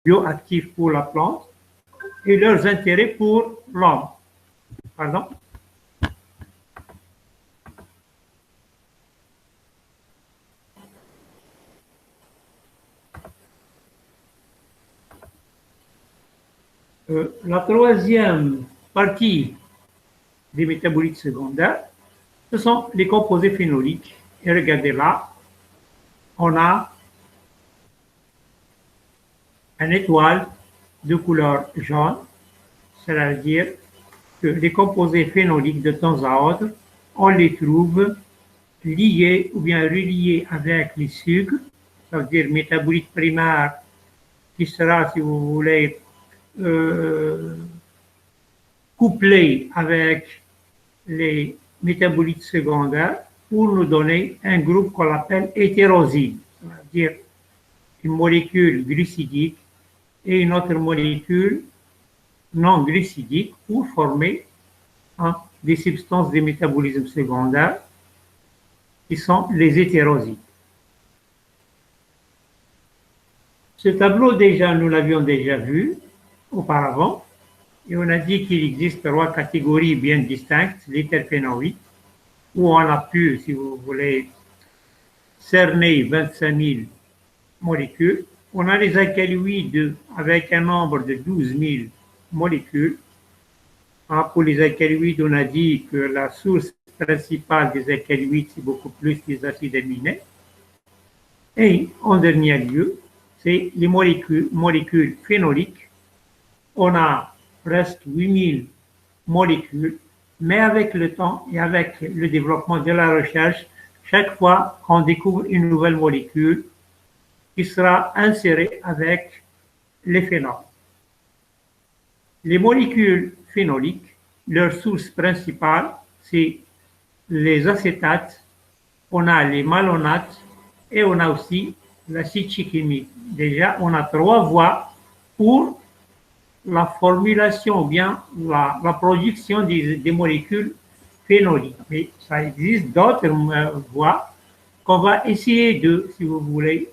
bioactifs pour la plante et leurs intérêts pour l'homme. Pardon? La troisième partie des métabolites secondaires, ce sont les composés phénoliques. Et regardez là, on a une étoile de couleur jaune, c'est-à-dire que les composés phénoliques, de temps à autre, on les trouve liés ou bien reliés avec les sucres, ça veut dire métabolites primaires, qui sera, si vous voulez, couplé avec les métabolites secondaires pour nous donner un groupe qu'on appelle hétéroside, c'est-à-dire une molécule glucidique et une autre molécule non glucidique pour former des substances de métabolisme secondaire qui sont les hétérosides. Ce tableau, déjà, nous l'avions déjà vu auparavant, et on a dit qu'il existe 3 catégories bien distinctes, les terpénoïdes, où on a pu, si vous voulez, cerner 25 000 molécules. On a les alcaloïdes avec un nombre de 12 000 molécules. Pour les alcaloïdes, on a dit que la source principale des alcaloïdes, c'est beaucoup plus les acides aminés. Et en dernier lieu, c'est les molécules phénoliques. On a presque 8000 molécules, mais avec le temps et avec le développement de la recherche, chaque fois qu'on découvre une nouvelle molécule qui sera insérée avec les phénols. Les molécules phénoliques, leur source principale, c'est les acétates, on a les malonates et on a aussi l'acide chimique. Déjà, on a 3 voies pour la formulation ou bien la production des molécules phénoliques. Mais ça existe d'autres voies qu'on va essayer de, si vous voulez,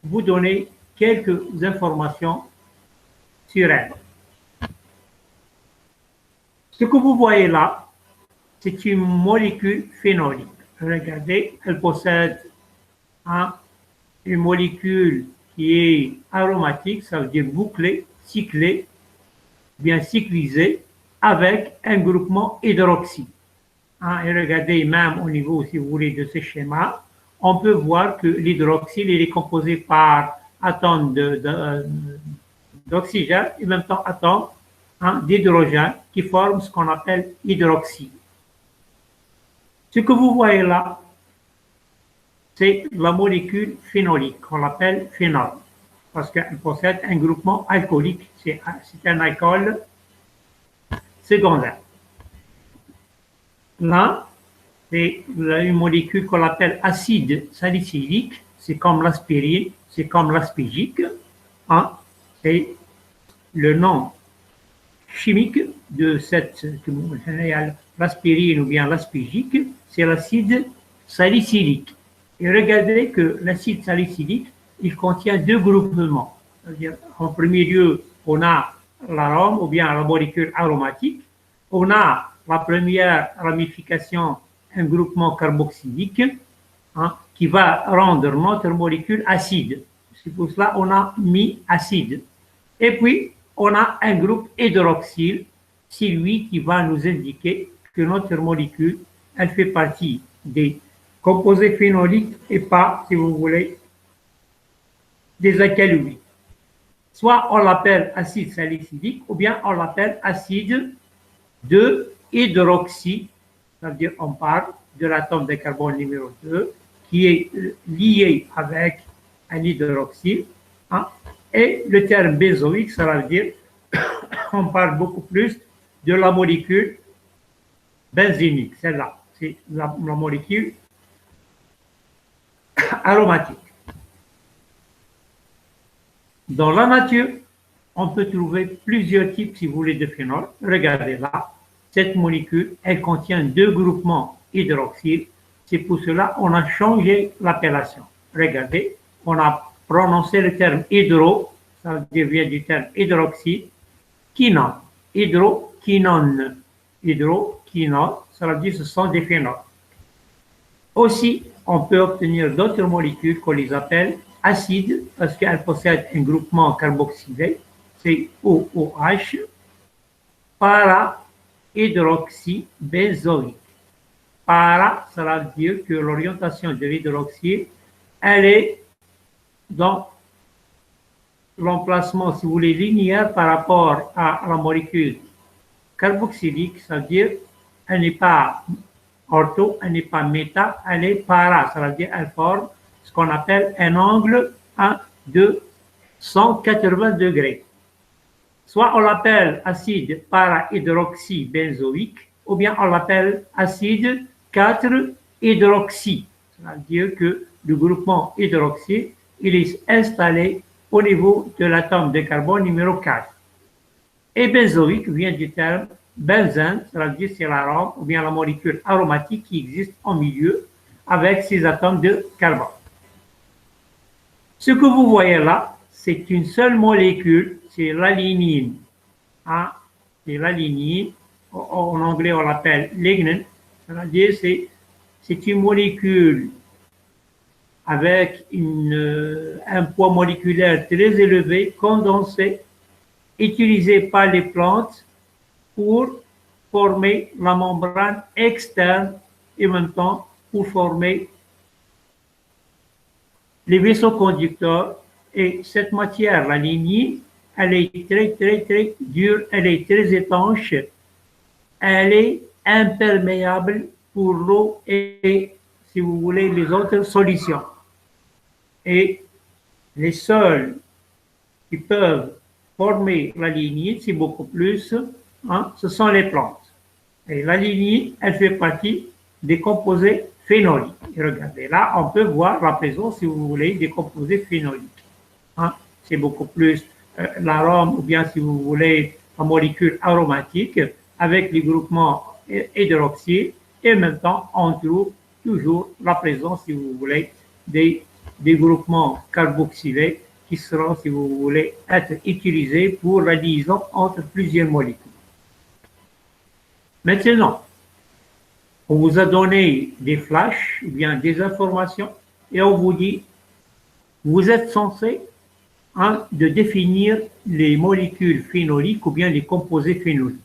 vous donner quelques informations sur elles. Ce que vous voyez là, c'est une molécule phénolique. Regardez, elle possède une molécule qui est aromatique, ça veut dire bouclée, cyclée, bien cyclisée, avec un groupement hydroxy. Et regardez, même au niveau, si vous voulez, de ce schéma, on peut voir que l'hydroxyle est composé par atomes d'oxygène et en même temps atomes d'hydrogène qui forment ce qu'on appelle hydroxyle. Ce que vous voyez là, c'est la molécule phénolique qu'on appelle phénol, parce qu'elle possède un groupement alcoolique, c'est un alcool secondaire. Là, c'est une molécule qu'on appelle acide salicylique, c'est comme l'aspirine, c'est comme l'aspigique. C'est le nom chimique de cette, l'aspirine ou bien l'aspigique, c'est l'acide salicylique. Et regardez que l'acide salicylique, il contient 2 groupements. C'est-à-dire, en premier lieu, on a l'arôme ou bien la molécule aromatique. On a la première ramification, un groupement carboxylique, qui va rendre notre molécule acide. C'est pour cela qu'on a mis acide. Et puis, on a un groupe hydroxyle, c'est lui qui va nous indiquer que notre molécule, elle fait partie des composés phénoliques et pas, si vous voulez, des alcaloïdes. Soit on l'appelle acide salicylique ou bien on l'appelle acide de hydroxy, ça veut dire on parle de l'atome de carbone numéro 2 qui est lié avec un hydroxyle. Et le terme benzoïque, ça veut dire on parle beaucoup plus de la molécule benzénique, celle-là, c'est la molécule aromatique. Dans la nature, on peut trouver plusieurs types, si vous voulez, de phénols. Regardez là, cette molécule, elle contient 2 groupements hydroxyles. C'est pour cela qu'on a changé l'appellation. Regardez, on a prononcé le terme hydro, ça vient du terme hydroxyde, quinone, hydroquinone, hydroquinone, ça veut dire que ce sont des phénols. Aussi, on peut obtenir d'autres molécules qu'on les appelle acides parce qu'elles possèdent un groupement carboxylé, c'est OOH, para-hydroxybenzoïque. Para, ça veut dire que l'orientation de l'hydroxyde, elle est dans l'emplacement, si vous voulez, linéaire par rapport à la molécule carboxylique, ça veut dire elle n'est pas ortho, elle n'est pas méta, elle est para, ça veut dire elle forme ce qu'on appelle un angle de 180 degrés. Soit on l'appelle acide para-hydroxybenzoïque, ou bien on l'appelle acide 4-hydroxy. Ça veut dire que le groupement hydroxy, il est installé au niveau de l'atome de carbone numéro 4. Et benzoïque vient du terme benzène, ça veut dire c'est l'arôme ou bien la molécule aromatique qui existe en milieu avec ces atomes de carbone. Ce que vous voyez là, c'est une seule molécule, c'est l'alinine. Hein? C'est l'alinine, en anglais on l'appelle lignin, ça veut dire c'est une molécule avec un poids moléculaire très élevé, condensé, utilisé par les plantes pour former la membrane externe et en même temps pour former les vaisseaux conducteurs. Et cette matière, la lignine, elle est très dure, elle est très étanche, elle est imperméable pour l'eau et, si vous voulez, les autres solutions. Et les seuls qui peuvent former la lignine, c'est beaucoup plus, hein, ce sont les plantes. Et la lignine, elle fait partie des composés phénoliques. Et regardez, là, on peut voir la présence, si vous voulez, des composés phénoliques. Hein, c'est beaucoup plus l'arôme, ou bien, si vous voulez, la molécule aromatique avec les groupements hydroxyde, et en même temps, on trouve toujours la présence, si vous voulez, des groupements carboxylés qui seront, si vous voulez, être utilisés pour la liaison entre plusieurs molécules. Maintenant, on vous a donné des flashs, ou bien des informations, et on vous dit, vous êtes censé de définir les molécules phénoliques ou bien les composés phénoliques.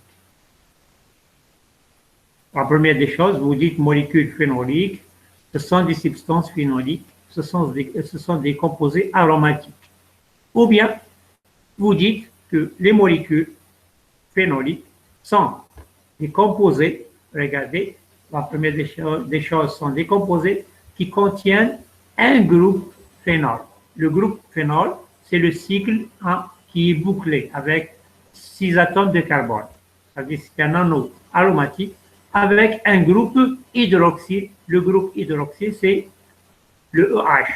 La première des choses, vous dites molécules phénoliques, ce sont des substances phénoliques, ce sont des composés aromatiques. Ou bien, vous dites que les molécules phénoliques sont des composés, regardez, la première des choses sont des composés qui contiennent un groupe phénol. Le groupe phénol, c'est le cycle qui est bouclé avec 6 atomes de carbone. C'est-à-dire que c'est un anneau aromatique avec un groupe hydroxyle. Le groupe hydroxyle, c'est le EH.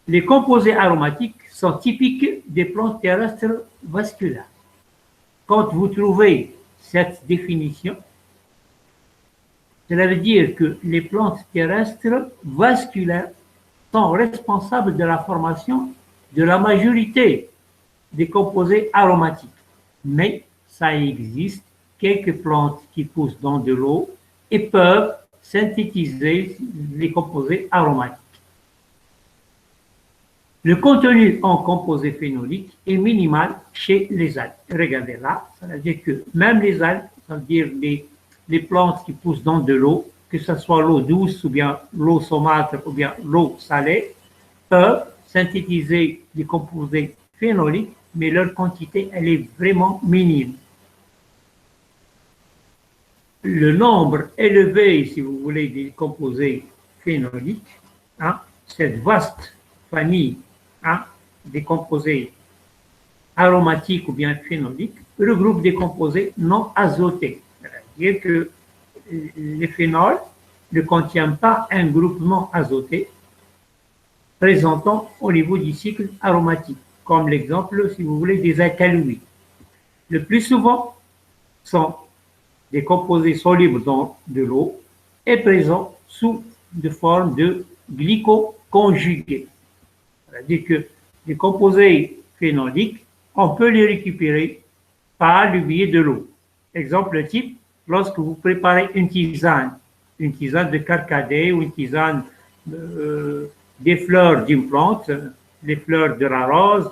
Les composés aromatiques sont typiques des plantes terrestres vasculaires. Quand vous trouvez cette définition, cela veut dire que les plantes terrestres vasculaires sont responsables de la formation de la majorité des composés aromatiques. Mais ça existe quelques plantes qui poussent dans de l'eau et peuvent synthétiser les composés aromatiques. Le contenu en composés phénoliques est minimal chez les algues. Regardez là, ça veut dire que même les algues, ça veut dire les plantes qui poussent dans de l'eau, que ce soit l'eau douce ou bien l'eau saumâtre ou bien l'eau salée, peuvent synthétiser des composés phénoliques, mais leur quantité, elle est vraiment minime. Le nombre élevé, si vous voulez, des composés phénoliques, cette vaste famille des composés aromatiques ou bien phénoliques, regroupe des composés non azotés. C'est-à-dire que les phénols ne contiennent pas un groupement azoté présentant au niveau du cycle aromatique, comme l'exemple, si vous voulez, des alcaloïdes. Le plus souvent, sont des composés solubles dans de l'eau et présents sous de forme de glycoconjugués. C'est-à-dire que Les composés phénoliques, on peut les récupérer par le biais de l'eau. Exemple type, lorsque vous préparez une tisane de carcadé ou une tisane des fleurs d'une plante, les fleurs de la rose,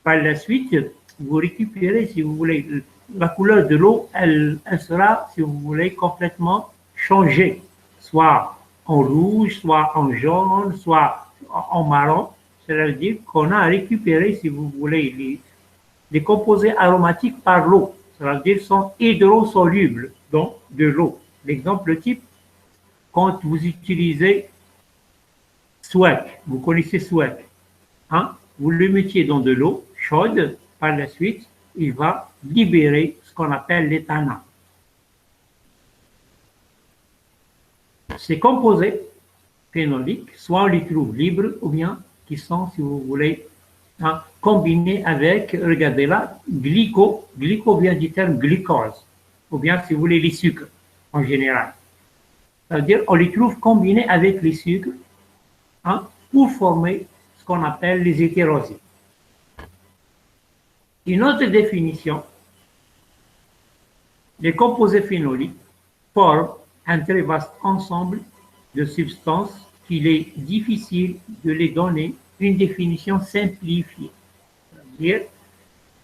par la suite, vous récupérez, si vous voulez, la couleur de l'eau, elle sera, si vous voulez, complètement changée, soit en rouge, soit en jaune, soit en marron. Cela veut dire qu'on a récupéré, si vous voulez, les composés aromatiques par l'eau. Cela veut dire qu'ils sont hydrosolubles, donc de l'eau. L'exemple type, quand vous utilisez Swag, vous connaissez Swag, hein? Vous le mettiez dans de l'eau chaude, par la suite, il va libérer ce qu'on appelle l'éthanol. Ces composés phénoliques, soit on les trouve libres ou bien qui sont, si vous voulez, hein, combinés avec, regardez là, glyco vient du terme glucose, ou bien, si vous voulez, les sucres en général. C'est-à-dire, on les trouve combinés avec les sucres, hein, pour former ce qu'on appelle les hétérosides. Une autre définition, les composés phénoliques forment un très vaste ensemble de substances qu'il est difficile de les donner une définition simplifiée. C'est-à-dire,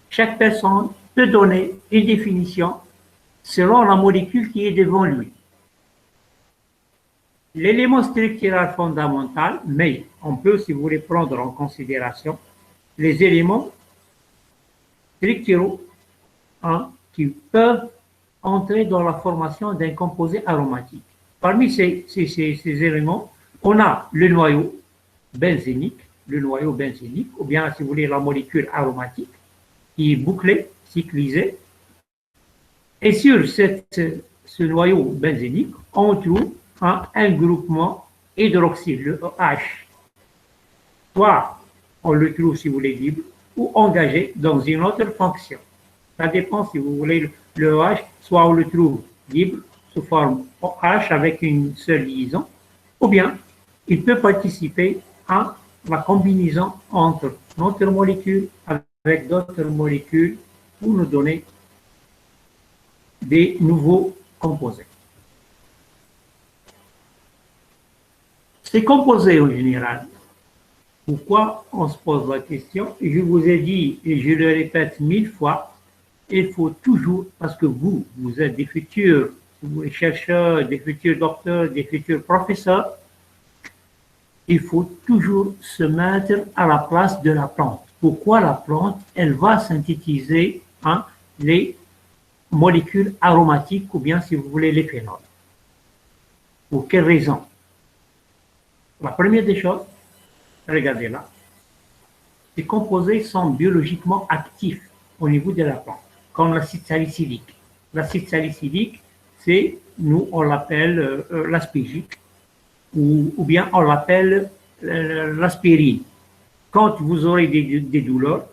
chaque personne peut donner une définition selon la molécule qui est devant lui. L'élément structural fondamental, mais on peut, si vous voulez, prendre en considération les éléments structuraux, hein, qui peuvent entrer dans la formation d'un composé aromatique. Parmi ces éléments, on a le noyau benzénique, ou bien, si vous voulez, la molécule aromatique, qui est bouclée, cyclisée. Et sur ce noyau benzénique, on trouve un groupement hydroxyle, le OH. Soit on le trouve, si vous voulez, libre, ou engagé dans une autre fonction. Ça dépend, si vous voulez, le OH, soit on le trouve libre, sous forme OH avec une seule liaison, ou bien il peut participer à la combinaison entre notre molécule avec d'autres molécules pour nous donner des nouveaux composés. Ces composés en général, pourquoi on se pose la question? Je vous ai dit, et je le répète 1000 fois, il faut toujours, parce que vous êtes des futurs chercheurs, des futurs docteurs, des futurs professeurs, il faut toujours se mettre à la place de la plante. Pourquoi la plante? Elle va synthétiser, hein, les molécules aromatiques ou bien, si vous voulez, les phénols. Pour quelle raison? La première des choses, regardez là, les composés sont biologiquement actifs au niveau de la plante, comme l'acide salicylique. L'acide salicylique, c'est, nous, on l'appelle l'aspégique, ou bien on l'appelle l'aspirine. Quand vous aurez des douleurs,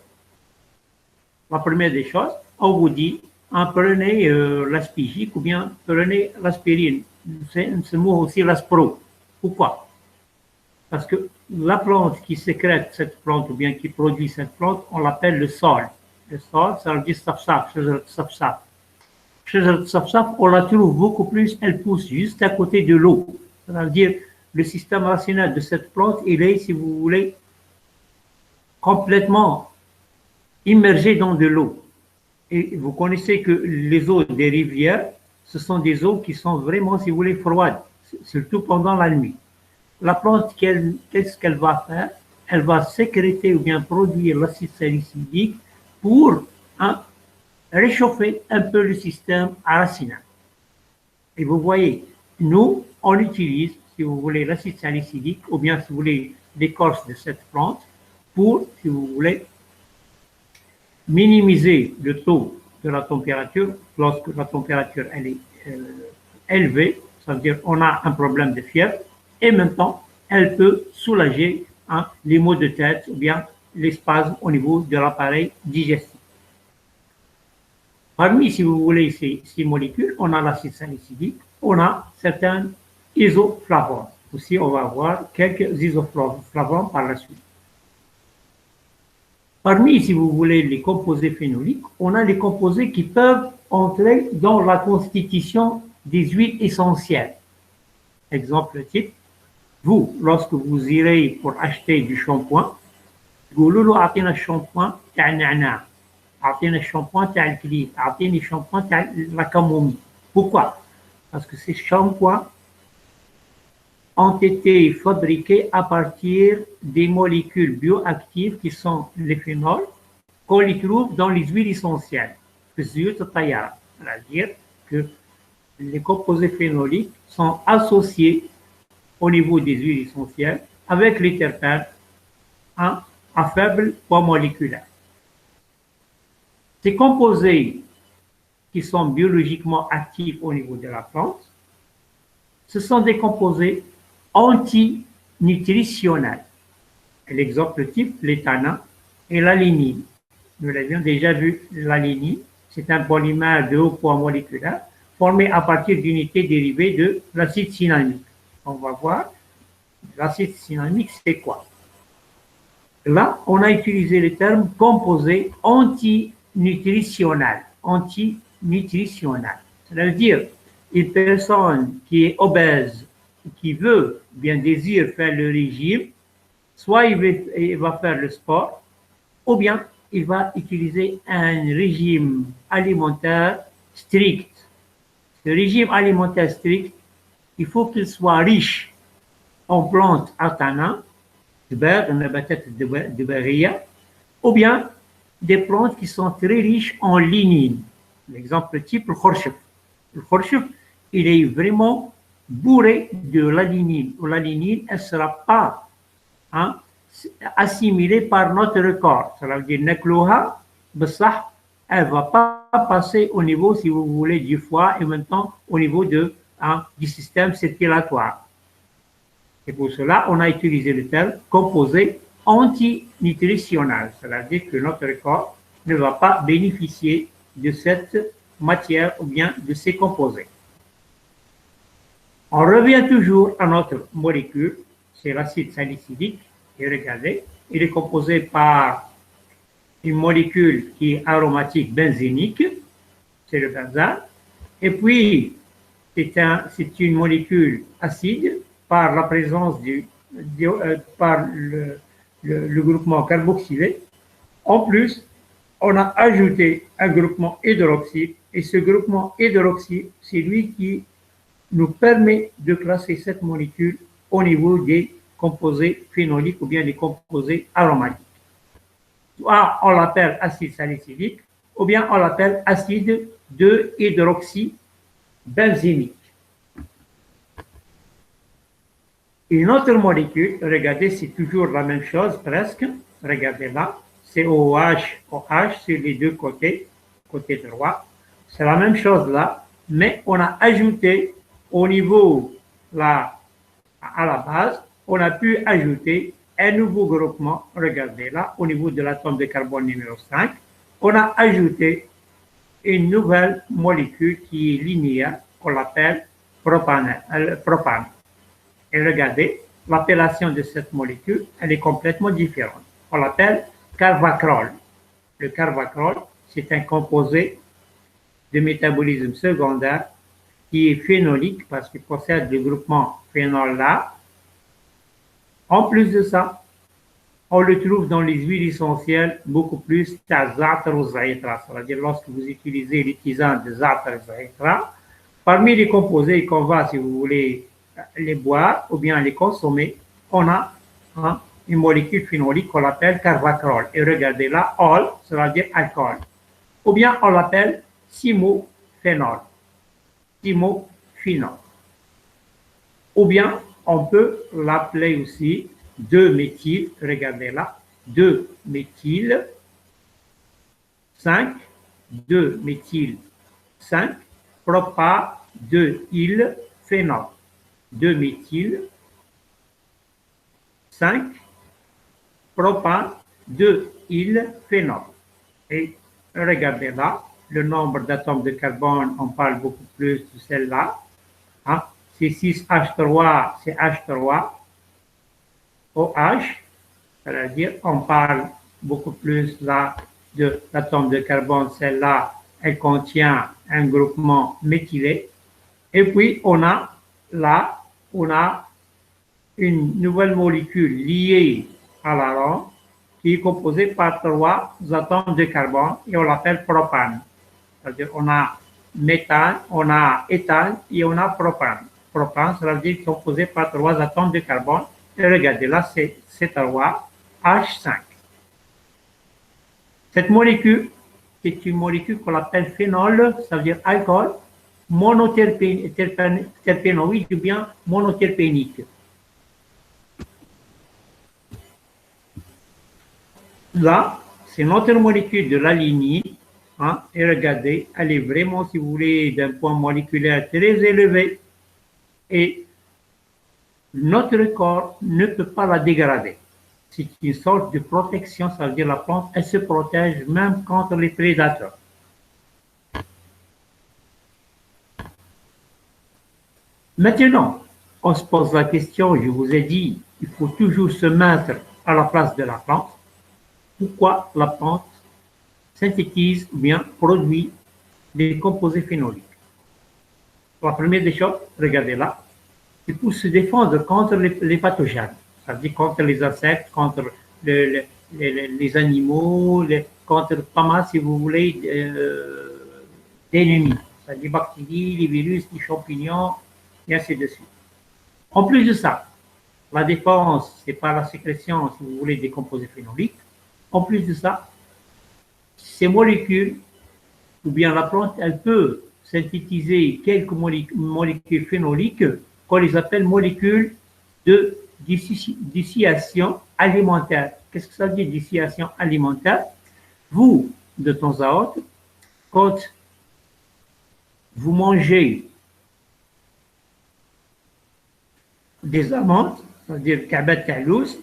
la première des choses, on vous dit, prenez l'aspégique ou bien prenez l'aspirine. Ce mot aussi l'aspro. Pourquoi? Parce que la plante qui sécrète cette plante ou bien qui produit cette plante, on l'appelle le sol. Le sol, ça veut dire safsaf, safsaf. Safsaf, on la trouve beaucoup plus, elle pousse juste à côté de l'eau. Ça veut dire le système racinaire de cette plante, il est, si vous voulez, complètement immergé dans de l'eau. Et vous connaissez que les eaux des rivières, ce sont des eaux qui sont vraiment, si vous voulez, froides, surtout pendant la nuit. La plante, qu'est-ce qu'elle va faire? Elle va sécréter ou bien produire l'acide salicylique pour réchauffer un peu le système racinaire. Et vous voyez, nous, on utilise, si vous voulez, l'acide salicylique ou bien, si vous voulez, l'écorce de cette plante pour, si vous voulez, minimiser le taux de la température lorsque la température elle est élevée, ça veut dire on a un problème de fièvre, et en même temps, elle peut soulager les maux de tête ou bien les spasmes au niveau de l'appareil digestif. Parmi, si vous voulez, ces molécules, on a l'acide salicylique, on a certains isoflavones. Aussi, on va voir quelques isoflavones par la suite. Parmi, si vous voulez, les composés phénoliques, on a les composés qui peuvent entrer dans la constitution des huiles essentielles. Exemple type, vous, lorsque vous irez pour acheter du shampoing, تقولوا له اعطينا الشامبوان تاع النعناع اعطينا الشامبوان تاع الكليف اعطيني الشامبوان تاع لا camomille. Pourquoi? Parce que ces shampoings ont été fabriqués à partir des molécules bioactives qui sont les phénols qu'on les trouve dans les huiles essentielles, c'est-à-dire que les composés phénoliques sont associés au niveau des huiles essentielles avec les terpènes à faible poids moléculaire. Ces composés qui sont biologiquement actifs au niveau de la plante, ce sont des composés antinutritionnels. L'exemple type, l'éthanol et l'alénine. Nous l'avions déjà vu, l'alénine, c'est un polymère de haut poids moléculaire formé à partir d'unités dérivées de l'acide cyanamique. On va voir, l'acide cyanamique, c'est quoi? Là, on a utilisé le terme composé antinutritionnel. Antinutritionnel. C'est-à-dire, une personne qui est obèse, qui veut, bien désire faire le régime, soit il va faire le sport, ou bien il va utiliser un régime alimentaire strict. Ce régime alimentaire strict, il faut qu'il soit riche en plantes athanantes, ou bien des plantes qui sont très riches en lignine. L'exemple type, le khorshef. Le khorshef, il est vraiment bourré de la lignine. La lignine, elle ne sera pas assimilée par notre corps. Ça veut dire neklouha, elle ne va pas passer au niveau, si vous voulez, du foie et maintenant au niveau du système circulatoire. Et pour cela, on a utilisé le terme composé antinutritionnel. C'est-à-dire que notre corps ne va pas bénéficier de cette matière ou bien de ces composés. On revient toujours à notre molécule, c'est l'acide salicylique. Et regardez, il est composé par une molécule qui est aromatique benzénique, c'est le benzène. Et puis, c'est une molécule acide par la présence par le groupement carboxylé. En plus, on a ajouté un groupement hydroxyle et ce groupement hydroxyle, c'est lui qui nous permet de classer cette molécule au niveau des composés phénoliques ou bien des composés aromatiques. Soit on l'appelle acide salicylique ou bien on l'appelle acide 2-hydroxybenzénique. Une autre molécule, regardez, c'est toujours la même chose presque. Regardez là, c'est OH, OH sur les deux côtés, côté droit. C'est la même chose là, mais on a ajouté au niveau là, à la base, on a pu ajouter un nouveau groupement. Regardez là, au niveau de l'atome de carbone numéro 5, on a ajouté une nouvelle molécule qui est linéaire, qu'on appelle propane. Et regardez, l'appellation de cette molécule, elle est complètement différente. On l'appelle carvacrol. Le carvacrol, c'est un composé de métabolisme secondaire qui est phénolique parce qu'il possède le groupement phénol là. En plus de ça, on le trouve dans les huiles essentielles beaucoup plus za'atar ou zaïtra. C'est-à-dire lorsque vous utilisez les tisanes de za'atar ou zaïtra, parmi les composés qu'on va, si vous voulez, les boire ou bien les consommer, on a une molécule phénolique qu'on appelle carvacrol. Et regardez là, ol, ça veut dire alcool. Ou bien on l'appelle simophénol. Simophénol. Ou bien on peut l'appeler aussi 2-méthyl, regardez là, 2-méthyl 5, 2-méthyl 5, propa 2-il phénol. 2-méthyl 5 propane 2-il phénol. Et regardez là, le nombre d'atomes de carbone, on parle beaucoup plus de celle-là. C'est 6H3, c'est H3, OH, c'est-à-dire on parle beaucoup plus là de l'atome de carbone. Celle-là, elle contient un groupement méthylé. Et puis, on a une nouvelle molécule liée à la langue qui est composée par trois atomes de carbone et on l'appelle propane. C'est-à-dire on a méthane, on a éthane et on a propane. Propane, ça veut dire qu'ils sont composés par trois atomes de carbone. Et regardez, là, c'est trois H5. Cette molécule, c'est une molécule qu'on appelle phénol, ça veut dire alcool, monoterpénoïde ou bien monoterpénique. Là, c'est notre molécule de la lignée. Hein, et regardez, elle est vraiment, si vous voulez, d'un point moléculaire très élevé. Et notre corps ne peut pas la dégrader. C'est une sorte de protection, ça veut dire la plante, elle se protège même contre les prédateurs. Maintenant, on se pose la question, je vous ai dit, il faut toujours se mettre à la place de la plante. Pourquoi la plante synthétise ou bien produit des composés phénoliques? La première des choses, regardez là, c'est pour se défendre contre les pathogènes, c'est-à-dire contre les insectes, contre les animaux, contre pas mal, si vous voulez, d'ennemis, c'est-à-dire les bactéries, les virus, les champignons, et ainsi de suite. En plus de ça, la défense, c'est par la sécrétion, si vous voulez, des composés phénoliques. En plus de ça, ces molécules, ou bien la plante, elle peut synthétiser quelques molécules phénoliques qu'on les appelle molécules de dissociation alimentaire. Qu'est-ce que ça veut dire, dissociation alimentaire? Vous, de temps à autre, quand vous mangez des amandes, c'est-à-dire kabet kalous,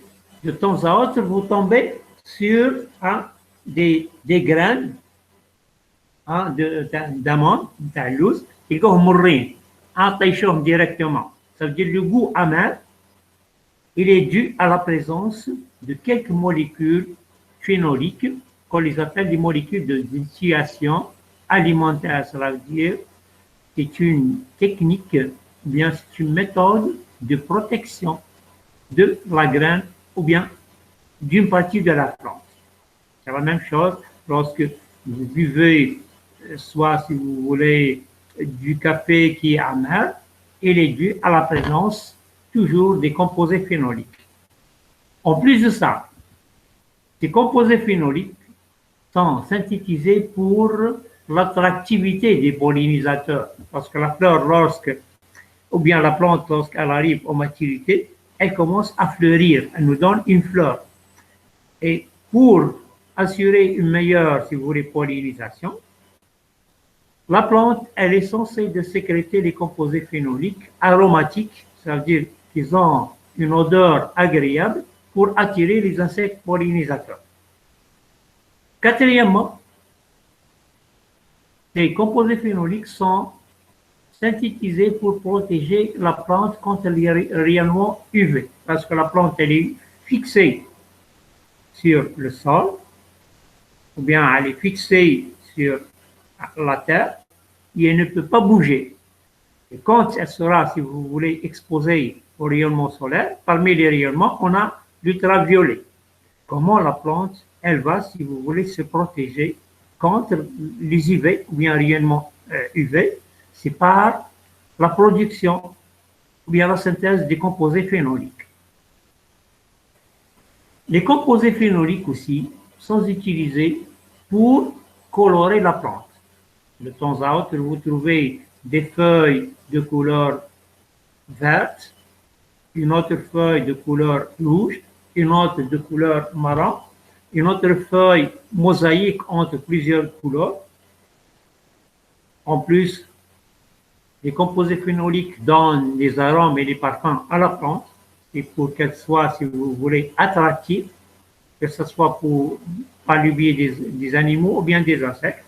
de temps à autre, vous tombez sur des graines d'amandes, kalous, et vous mourrez en directement. Ça veut dire le goût amer, il est dû à la présence de quelques molécules phénoliques qu'on les appelle des molécules de dissociation alimentaire. Cela veut dire que c'est une technique, bien c'est une méthode de protection de la graine ou bien d'une partie de la plante. C'est la même chose lorsque vous buvez, soit si vous voulez, du café qui est amer, il est dû à la présence toujours des composés phénoliques. En plus de ça, ces composés phénoliques sont synthétisés pour l'attractivité des pollinisateurs. Parce que la fleur, ou bien la plante, lorsqu'elle arrive à maturité, elle commence à fleurir, elle nous donne une fleur. Et pour assurer une meilleure, si vous voulez, pollinisation, la plante, elle est censée de sécréter les composés phénoliques aromatiques, c'est-à-dire qu'ils ont une odeur agréable pour attirer les insectes pollinisateurs. Quatrièmement, les composés phénoliques sont synthétisés pour protéger la plante contre les rayonnements UV, parce que la plante, elle est fixée sur le sol, ou bien elle est fixée sur la terre, et elle ne peut pas bouger. Et quand elle sera, si vous voulez, exposée au rayonnement solaire, parmi les rayonnements, on a l'ultraviolet. Comment la plante, elle va, si vous voulez, se protéger contre les UV, ou bien rayonnement UV, c'est par la production, ou bien la synthèse des composés phénoliques. Les composés phénoliques aussi sont utilisés pour colorer la plante. De temps à autre, vous trouvez des feuilles de couleur verte, une autre feuille de couleur rouge, une autre de couleur marron, une autre feuille mosaïque entre plusieurs couleurs. En plus, les composés phénoliques donnent des arômes et des parfums à la plante, et pour qu'elle soit, si vous voulez, attractive, que ce soit par le biais des animaux ou bien des insectes.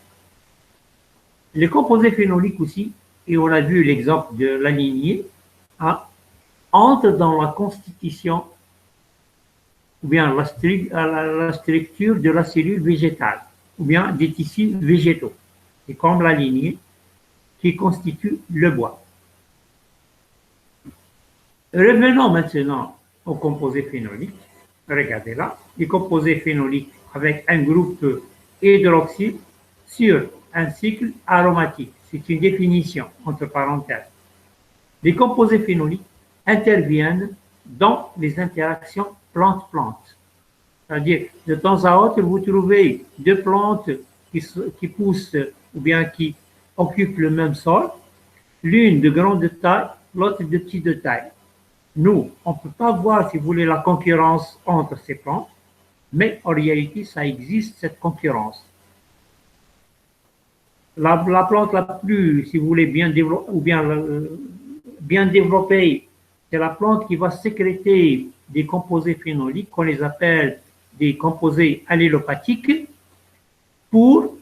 Les composés phénoliques aussi, et on a vu l'exemple de la lignée, entrent dans la constitution ou bien la structure de la cellule végétale, ou bien des tissus végétaux. C'est comme la lignée qui constitue le bois. Revenons maintenant aux composés phénoliques. Regardez là, les composés phénoliques avec un groupe hydroxyle sur un cycle aromatique. C'est une définition, entre parenthèses. Les composés phénoliques interviennent dans les interactions plante-plante. C'est-à-dire, de temps à autre, vous trouvez deux plantes qui poussent ou bien qui occupent le même sol, l'une de grande taille, l'autre de petite taille. Nous, on ne peut pas voir, si vous voulez, la concurrence entre ces plantes, mais en réalité, ça existe, cette concurrence. La plante la plus, si vous voulez, bien développée, ou bien développée, c'est la plante qui va sécréter des composés phénoliques qu'on les appelle des composés allélopathiques pour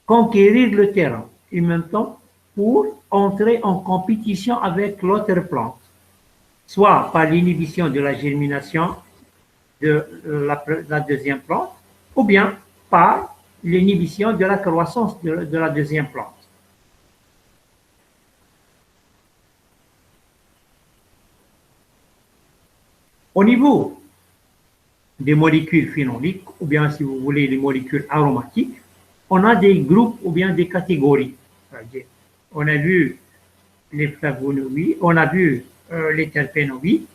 conquérir le terrain et en même temps pour entrer en compétition avec l'autre plante, soit par l'inhibition de la germination de la deuxième plante, ou bien par l'inhibition de la croissance de la deuxième plante. Au niveau des molécules phénoliques, ou bien si vous voulez les molécules aromatiques, on a des groupes ou bien des catégories. On a vu les flavonoïdes, on a vu les terpénoïdes.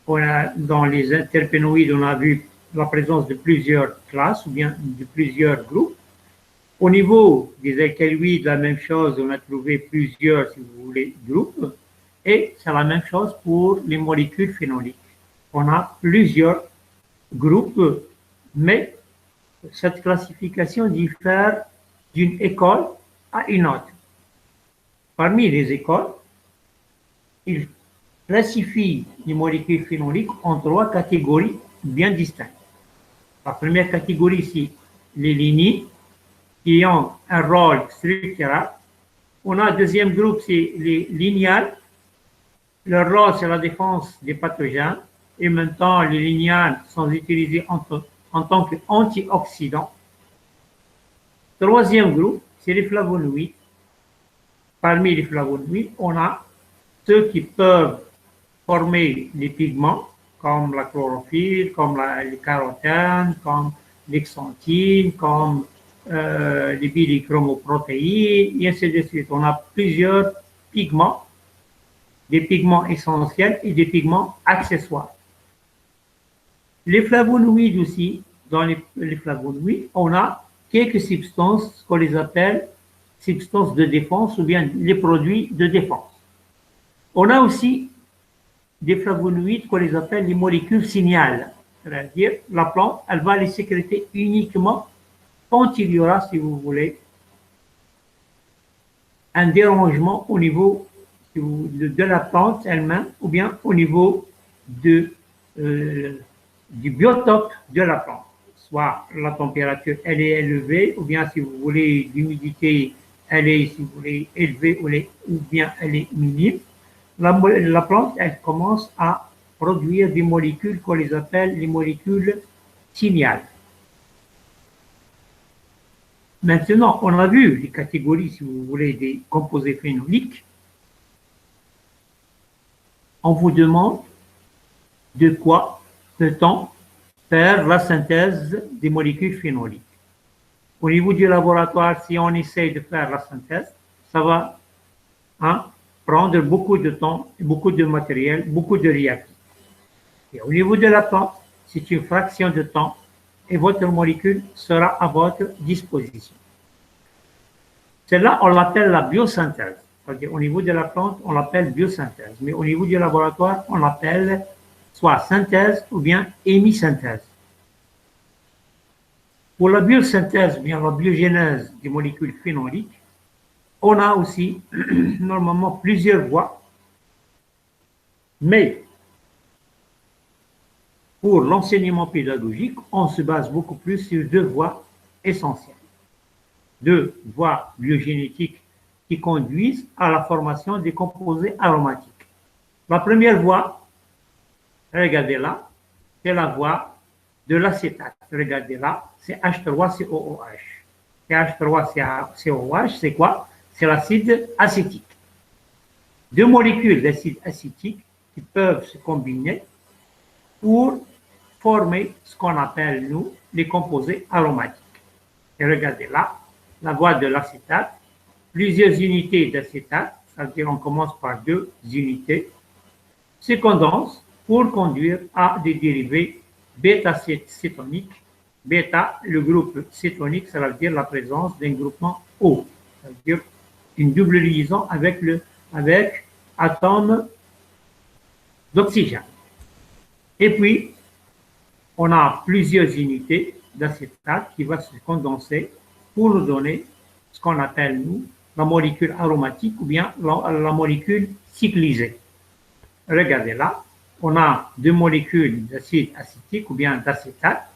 Dans les terpénoïdes, on a vu la présence de plusieurs classes ou bien de plusieurs groupes. Au niveau des alcaloïdes, la même chose, on a trouvé plusieurs, si vous voulez, groupes. Et c'est la même chose pour les molécules phénoliques. On a plusieurs groupes, mais cette classification diffère d'une école à une autre. Parmi les écoles, ils classifient les molécules phénoliques en trois catégories bien distinctes. La première catégorie, c'est les lignines, qui ont un rôle structural. On a un deuxième groupe, c'est les lignales. Leur rôle, c'est la défense des pathogènes. Et maintenant, les lignales sont utilisées en tant qu'antioxydants. Troisième groupe, c'est les flavonoïdes. Parmi les flavonoïdes, on a ceux qui peuvent former les pigments, comme la chlorophylle, comme les carotènes, comme l'exanthine, comme les bidichromoprotéines, et ainsi de suite. On a plusieurs pigments, des pigments essentiels et des pigments accessoires. Les flavonoïdes aussi, dans les flavonoïdes, on a quelques substances qu'on les appelle substances de défense ou bien les produits de défense. On a aussi des flavonoïdes qu'on les appelle les molécules signales. C'est-à-dire, la plante, elle va les sécréter uniquement quand il y aura, si vous voulez, un dérangement au niveau de la plante elle-même ou bien au niveau du biotope de la plante. Soit la température, elle est élevée, ou bien, si vous voulez, l'humidité, elle est, si vous voulez, élevée, ou bien elle est minime. La plante, elle commence à produire des molécules qu'on les appelle les molécules signales. Maintenant, on a vu les catégories, si vous voulez, des composés phénoliques. On vous demande de quoi peut-on faire la synthèse des molécules phénoliques. Au niveau du laboratoire, si on essaie de faire la synthèse, ça va prendre beaucoup de temps, beaucoup de matériel, beaucoup de réactifs. Et au niveau de la plante, c'est une fraction de temps et votre molécule sera à votre disposition. Celle-là, on l'appelle la biosynthèse. C'est-à-dire, au niveau de la plante, on l'appelle biosynthèse. Mais au niveau du laboratoire, on l'appelle soit synthèse ou bien hémisynthèse. Pour la biosynthèse, bien la biogénèse des molécules phénoliques, on a aussi normalement plusieurs voies, mais pour l'enseignement pédagogique, on se base beaucoup plus sur deux voies essentielles. Deux voies biogénétiques qui conduisent à la formation des composés aromatiques. La première voie, Regardez là, c'est la voie de l'acétate. Regardez là, c'est H3COOH. Et H3COOH, c'est quoi? C'est l'acide acétique. Deux molécules d'acide acétique qui peuvent se combiner pour former ce qu'on appelle, nous, les composés aromatiques. Et regardez là, la voie de l'acétate, plusieurs unités d'acétate, c'est-à-dire on commence par 2 unités, se condensent pour conduire à des dérivés bêta-cétoniques. Bêta, le groupe cétonique, ça veut dire la présence d'un groupement O, c'est-à-dire une double liaison avec atome d'oxygène. Et puis, on a plusieurs unités d'acétate qui vont se condenser pour nous donner ce qu'on appelle, nous, la molécule aromatique ou bien la molécule cyclisée. Regardez là, on a deux molécules d'acide acétique ou bien d'acétate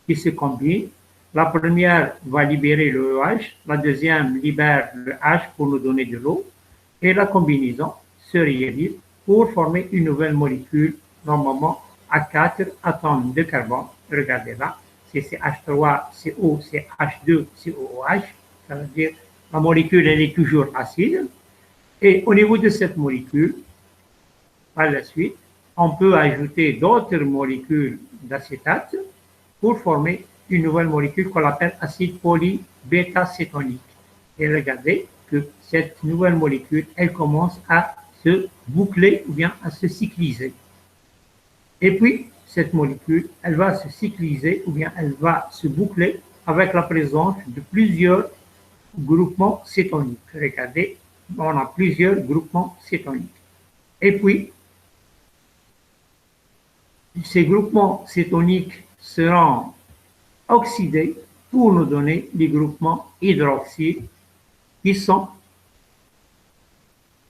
qui se combinent. La première va libérer le OH, la deuxième libère le H pour nous donner de l'eau, et la combinaison se réalise pour former une nouvelle molécule, normalement à 4 atomes de carbone. Regardez là, c'est H3CO, c'est H2COOH, ça veut dire la molécule elle est toujours acide. Et au niveau de cette molécule, par la suite, on peut ajouter d'autres molécules d'acétate pour former une nouvelle molécule qu'on appelle acide polybêta-cétonique. Et regardez que cette nouvelle molécule, elle commence à se boucler ou bien à se cycliser. Et puis, cette molécule, elle va se cycliser ou bien elle va se boucler avec la présence de plusieurs groupements cétoniques. Regardez, on a plusieurs groupements cétoniques. Et puis, ces groupements cétoniques seront oxydés pour nous donner les groupements hydroxyles qui sont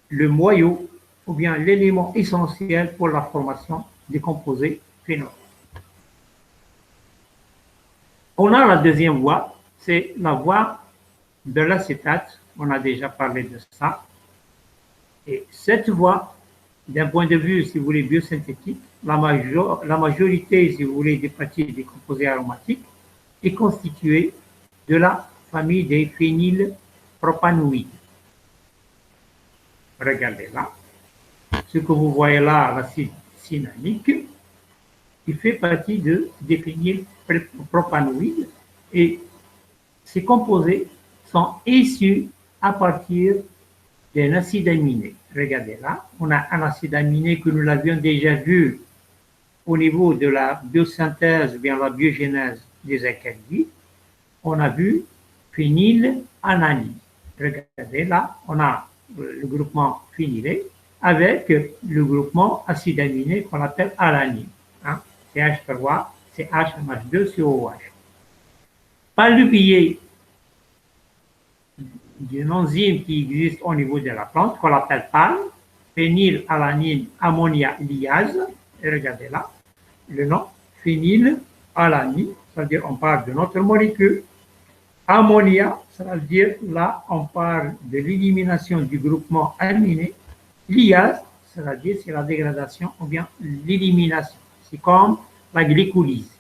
le noyau ou bien l'élément essentiel pour la formation des composés phénoliques. On a la deuxième voie, c'est la voie de l'acétate. On a déjà parlé de ça. Et cette voie, d'un point de vue, si vous voulez, biosynthétique, la majorité, si vous voulez, des parties des composés aromatiques est constituée de la famille des phénylpropanoïdes. Regardez là. Ce que vous voyez là, l'acide cyanamique, il fait partie des phénylpropanoïdes et ces composés sont issus à partir d'un acide aminé. Regardez là, on a un acide aminé que nous l'avions déjà vu au niveau de la biosynthèse, bien la biogénèse des alcalides. On a vu phénylalanine. Regardez là, on a le groupement phénylé avec le groupement acide aminé qu'on appelle alanine. Hein? CH3, CH2, COH. Par le biais d'une enzyme qui existe au niveau de la plante, qu'on appelle PAL, phénylalanine ammonia liase. Et regardez là, le nom, phénylalanine, c'est-à-dire on parle de notre molécule. Ammonia, ça veut dire là, on parle de l'élimination du groupement aminé. Liase, ça veut dire c'est la dégradation ou bien l'élimination. C'est comme la glycolyse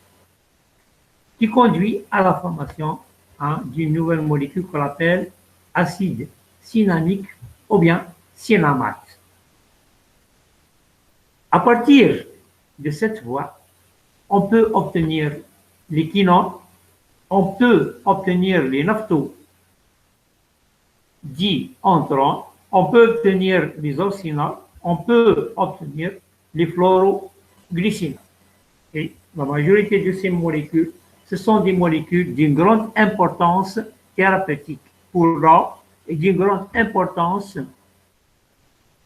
qui conduit à la formation d'une nouvelle molécule qu'on appelle acide cyanamique ou bien cyanamate. À partir de cette voie, on peut obtenir les quinones, on peut obtenir les naphthodientrones, on peut obtenir les oxynols, on peut obtenir les fluoroglycinols. Et la majorité de ces molécules, ce sont des molécules d'une grande importance thérapeutique pour l'homme et d'une grande importance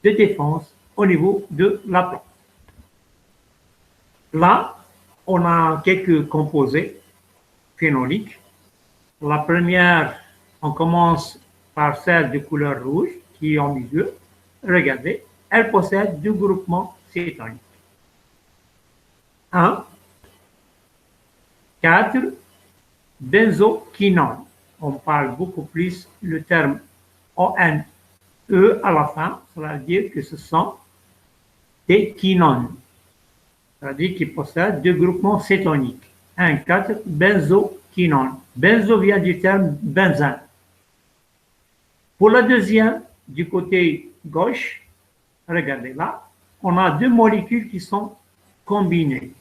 de défense au niveau de la plante. Là, on a quelques composés phénoliques. La première, on commence par celle de couleur rouge qui est en milieu. Regardez, elle possède deux groupements cétoniques. 1, 4 benzoquinone. On parle beaucoup plus le terme ONE à la fin, ça veut dire que ce sont des quinones. c'est-à-dire qu'il possède deux groupements cétoniques. 1,4 benzoquinone. Benzo vient du terme benzène. Pour la deuxième, du côté gauche, regardez là, on a deux molécules qui sont combinées.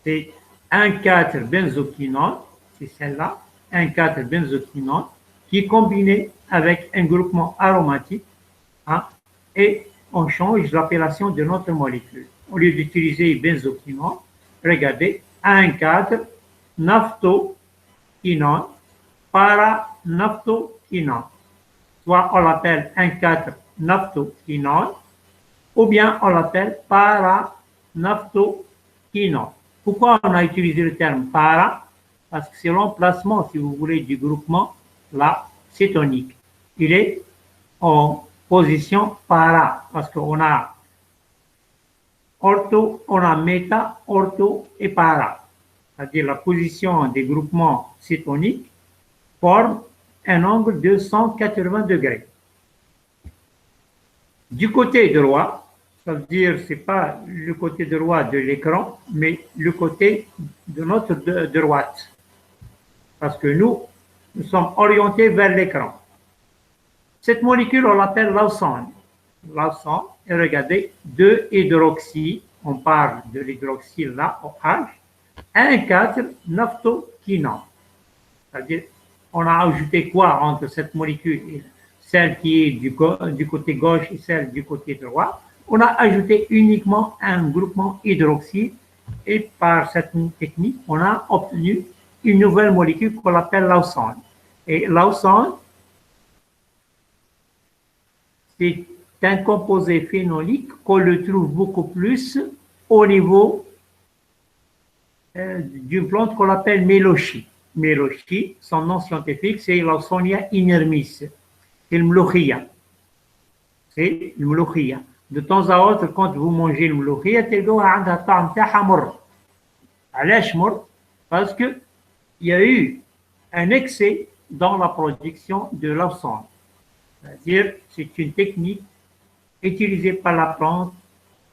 C'est 1,4 benzoquinone, c'est celle-là, 1,4 benzoquinone, qui est combinée avec un groupement aromatique, hein, et on change l'appellation de notre molécule. Au lieu d'utiliser benzoquinone, regardez, 1,4 naphtoquinone, para-naphtoquinone. Soit on l'appelle 1,4 naphtoquinone, ou bien on l'appelle para-naphtoquinone. Pourquoi on a utilisé le terme para? Parce que c'est l'emplacement, si vous voulez, du groupement là, cétonique. Il est en position para, parce qu'on a ortho, on a méta, ortho et para. C'est-à-dire la position des groupements cétoniques forme un angle de 180 degrés. Du côté droit, ça veut dire ce n'est pas le côté droit de l'écran, mais le côté de notre droite. Parce que nous sommes orientés vers l'écran. Cette molécule, on l'appelle lawsone. Lawsone, et regardez, 2-hydroxy, on parle de l'hydroxyle là, au H, 1,4 naphtoquinone. C'est-à-dire, on a ajouté quoi entre cette molécule, celle qui est du côté gauche et celle du côté droit? On a ajouté uniquement un groupement hydroxyle et par cette technique, on a obtenu une nouvelle molécule qu'on appelle lawsone. Et lawsone, c'est un composé phénolique qu'on le trouve beaucoup plus au niveau d'une plante qu'on appelle mélochie. Mélochie, son nom scientifique, c'est Lawsonia inermis. C'est le mloukhia. C'est le mloukhia. De temps à autre, quand vous mangez le mloukhia, تلقوها عندها الطعم تاعها مر. علاش مر؟ Parce qu'il y a eu un excès dans la production de lawsone. C'est-à-dire, c'est une technique utilisée par la plante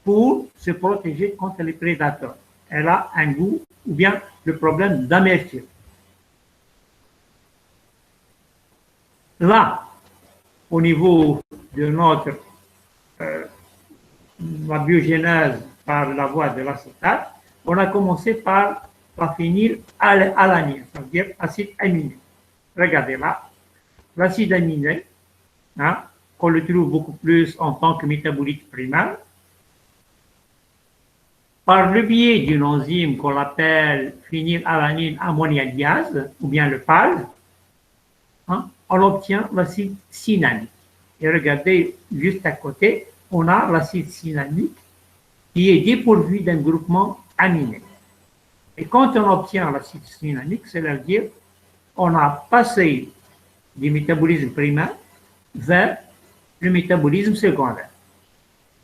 pour se protéger contre les prédateurs. Elle a un goût ou bien le problème d'amertume. Là, au niveau de notre la biogénèse par la voie de l'acétate, on a commencé par la phénylalanine, c'est-à-dire acide aminé. Regardez là, l'acide aminé, hein, qu'on le trouve beaucoup plus en tant que métabolite primaire, par le biais d'une enzyme qu'on appelle phénylalanine ammoniadiase, ou bien le PAL, hein, on obtient l'acide cynamique. Et regardez, juste à côté, on a l'acide cynamique qui est dépourvu d'un groupement aminé. Et quand on obtient l'acide cynamique, c'est-à-dire on a passé du métabolisme primaire vers le métabolisme secondaire.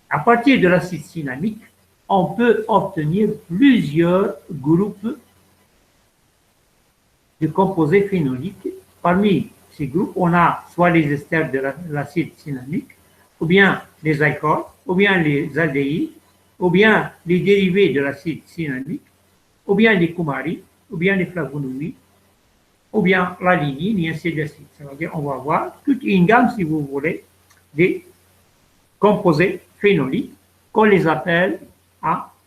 À partir de l'acide cynamique, on peut obtenir plusieurs groupes de composés phénoliques. Parmi ces groupes, on a soit les esters de l'acide cynamique, ou bien les alcools, ou bien les aldéhydes, ou bien les dérivés de l'acide cynamique, ou bien les coumarines, ou bien les flavonoïdes, ou bien la lignine, et ainsi de suite. C'est-à-dire, on va voir toute une gamme, si vous voulez, des composés phénoliques qu'on les appelle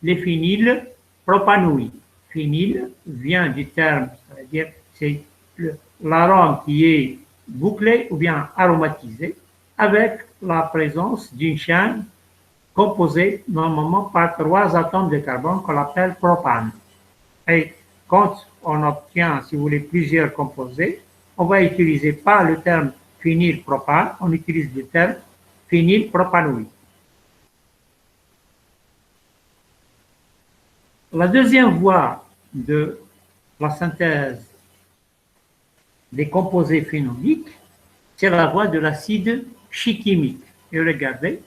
les phénylpropanoïdes. Phényl vient du terme, c'est-à-dire c'est l'arôme qui est bouclé ou bien aromatisé avec la présence d'une chaîne composée normalement par 3 atomes de carbone qu'on appelle propane. Et quand on obtient, si vous voulez, plusieurs composés, on va utiliser pas le terme phénylpropane, on utilise le terme phénylpropanoïde. La deuxième voie de la synthèse des composés phénoliques, c'est la voie de l'acide chimique. Et regardez,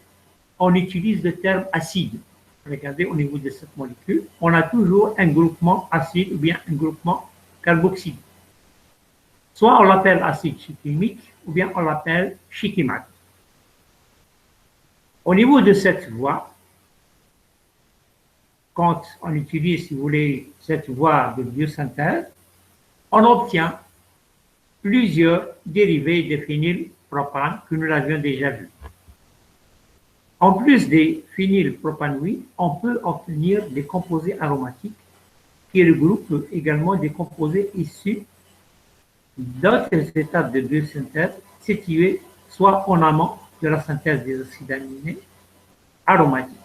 on utilise le terme acide. Regardez au niveau de cette molécule, on a toujours un groupement acide ou bien un groupement carboxylique. Soit on l'appelle acide chimique ou bien on l'appelle chikimate. Au niveau de cette voie, quand on utilise, si vous voulez, cette voie de biosynthèse, on obtient plusieurs dérivés de phénylpropane que nous l'avions déjà vu. En plus des phénylpropanoïdes, on peut obtenir des composés aromatiques qui regroupent également des composés issus d'autres étapes de biosynthèse situées soit en amont de la synthèse des acides aminés aromatiques.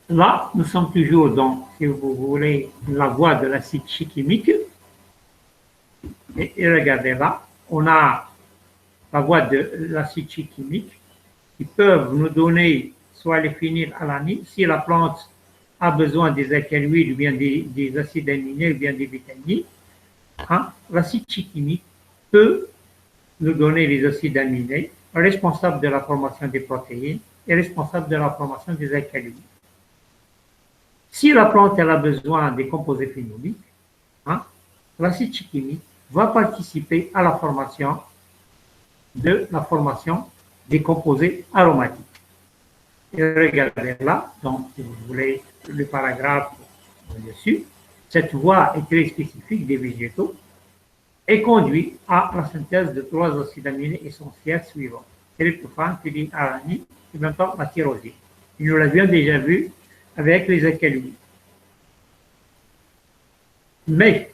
Là, nous sommes toujours dans, si vous voulez, la voie de l'acide chimique. Et regardez là, on a la voie de l'acide chimique qui peuvent nous donner soit les phénylalanines, si la plante a besoin des alcaloïdes ou bien des acides aminés ou bien des vitamines. Hein, l'acide chimique peut nous donner les acides aminés responsables de la formation des protéines et responsables de la formation des alcaloïdes. Si la plante elle a besoin des composés phénoliques, hein, l'acide chimique va participer à la formation des composés aromatiques. Et regardez là, donc si vous voulez le paragraphe dessus, cette voie est très spécifique des végétaux et conduit à la synthèse de trois acides aminés essentiels suivants: tryptophane, phénylalanine et maintenant la tyrosine. Nous l'avions déjà vu avec les alcaloïdes. Mais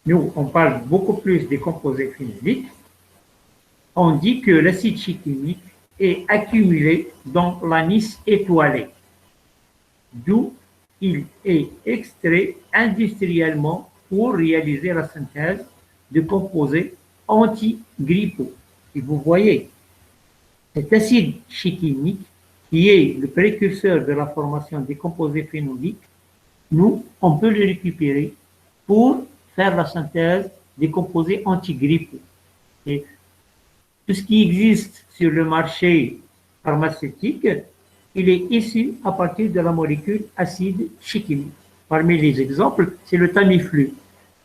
nous, on parle beaucoup plus des composés phénoliques. On dit que l'acide chimique est accumulé dans l'anis étoilé, d'où il est extrait industriellement pour réaliser la synthèse de composés antigrippaux. Et vous voyez, cet acide chimique, qui est le précurseur de la formation des composés phénoliques, nous, on peut le récupérer pour faire la synthèse des composés antigrippaux. Et tout ce qui existe sur le marché pharmaceutique, il est issu à partir de la molécule acide chimique. Parmi les exemples, c'est le Tamiflu.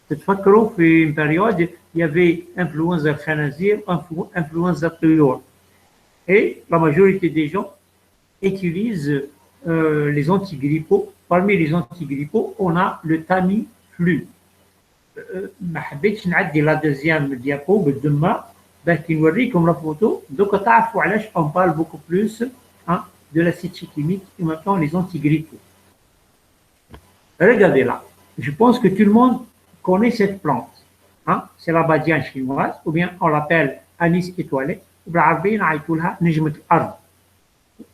Cette fois, في une période, il y avait influenza khanazir, influenza tuyur. Et la majorité des gens utilisent les antigrippaux. Parmi les antigrippaux, on a le Tamiflu. ما حبيتش نعدي la deuxième diapo بالدمه باش نوريكم la photo. Donc تعرفوا علاش on parle beaucoup plus de l'acide chimique et maintenant les antigrippaux. Regardez là. Je pense que tout le monde connaît cette plante. Hein? C'est la badiane chinoise, ou bien on l'appelle anis étoilé.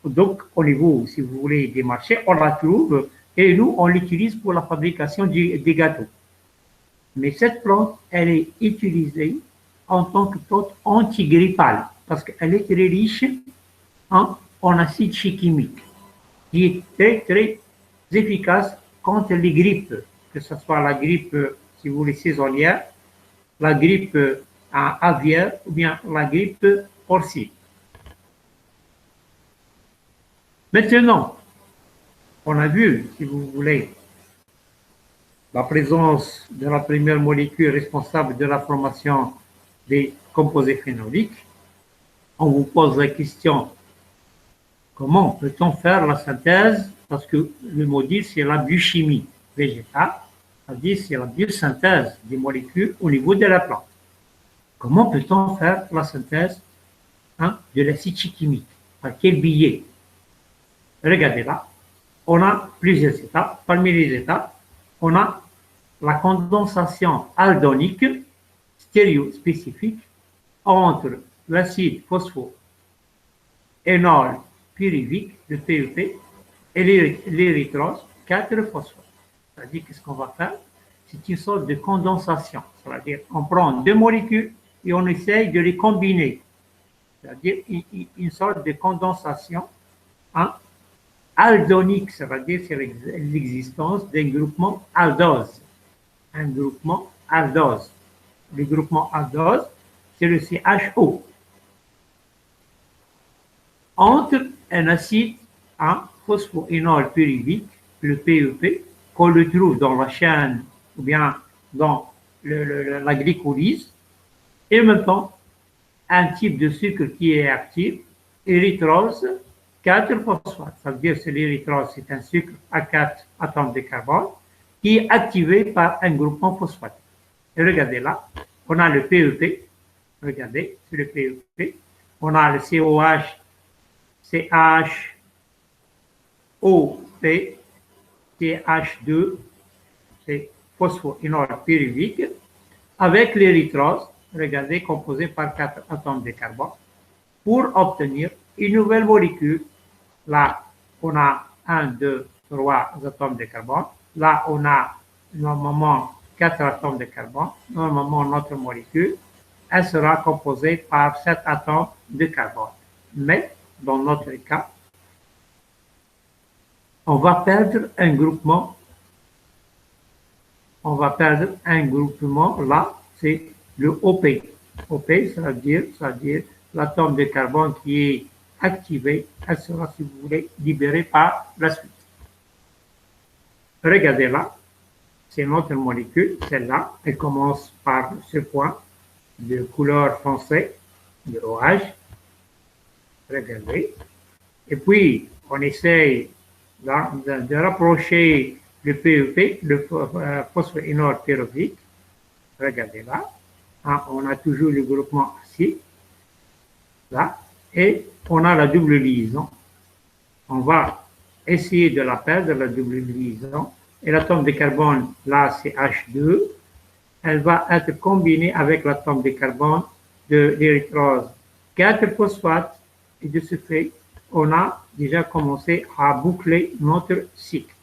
Donc, au niveau, si vous voulez, des marchés, on la trouve et nous, on l'utilise pour la fabrication des gâteaux. Mais cette plante, elle est utilisée en tant que plante antigrippale parce qu'elle est très riche en acide chimique qui est très, très efficace contre les grippes, que ce soit la grippe, si vous voulez, saisonnière, la grippe aviaire ou bien la grippe porcine. Maintenant, on a vu, si vous voulez, la présence de la première molécule responsable de la formation des composés phénoliques. On vous pose la question, comment peut-on faire la synthèse? Parce que le mot dit, c'est la biochimie végétale, c'est-à-dire c'est la biosynthèse des molécules au niveau de la plante. Comment peut-on faire la synthèse de l'acide chimique? Par quel biais? Regardez là, on a plusieurs étapes. Parmi les étapes, on a la condensation aldonique stéréospécifique entre l'acide phosphoénol pyruvique, le PEP, et l'érythrose 4-phosphore. C'est-à-dire qu'est-ce qu'on va faire? C'est une sorte de condensation. C'est-à-dire on prend deux molécules et on essaye de les combiner. C'est-à-dire une sorte de condensation aldonique, c'est-à-dire c'est l'existence d'un groupement aldose. Un groupement aldose. Le groupement aldose, c'est le CHO. Entre un acide phosphoénol pyruvique, le PEP, qu'on le trouve dans la chaîne ou bien dans la glycolyse, et en même temps un type de sucre qui est actif, érythrose 4 phosphates. Ça veut dire que l'érythrose, c'est un sucre à 4 atomes de carbone qui est activé par un groupement phosphatique. Et regardez là, on a le PEP. Regardez, c'est le PEP. On a le COH, CH, OP, TH2, c'est phosphoénol pyruvique, avec l'érythrose, regardez, composé par 4 atomes de carbone, pour obtenir une nouvelle molécule. Là, on a 1, 2, 3 atomes de carbone. Là, on a normalement 4 atomes de carbone. Normalement, notre molécule, elle sera composée par 7 atomes de carbone. Mais, dans notre cas, on va perdre un groupement. On va perdre un groupement. Là, c'est le OP. OP, ça veut dire l'atome de carbone qui est activé, elle sera, si vous voulez, libérée par la suite. Regardez là, c'est notre molécule, celle-là, elle commence par ce point de couleur foncée, de OH. Regardez. Et puis, on essaye de rapprocher le PEP, le phosphoénol pyruvique. Regardez là. Ah, on a toujours le groupement acide. Là. Et on a la double liaison. On va essayer de la perdre, la double liaison. Et l'atome de carbone, là, c'est H2. Elle va être combinée avec l'atome de carbone de l'érythrose. 4 phosphates. Et de ce fait, on a déjà commencé à boucler notre cycle.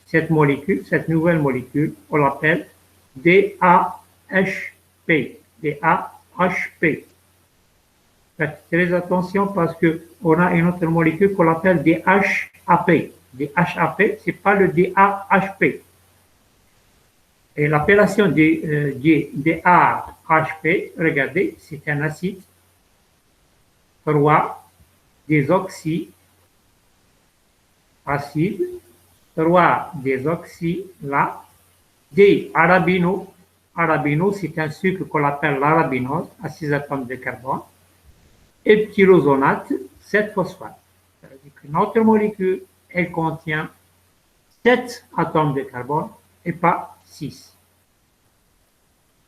Cette molécule, cette nouvelle molécule, on l'appelle DAHP. DAHP. Faites très attention parce qu'on a une autre molécule qu'on appelle DHAP. DHAP, ce n'est pas le DAHP. Et l'appellation DAHP, regardez, c'est un acide 3 désoxy acide 3 désoxy là, D-arabino. Arabino, c'est un sucre qu'on appelle l'arabinose à 6 atomes de carbone. Et pyrosonate, 7 phosphates. Ça veut dire que notre molécule, elle contient 7 atomes de carbone et pas 6.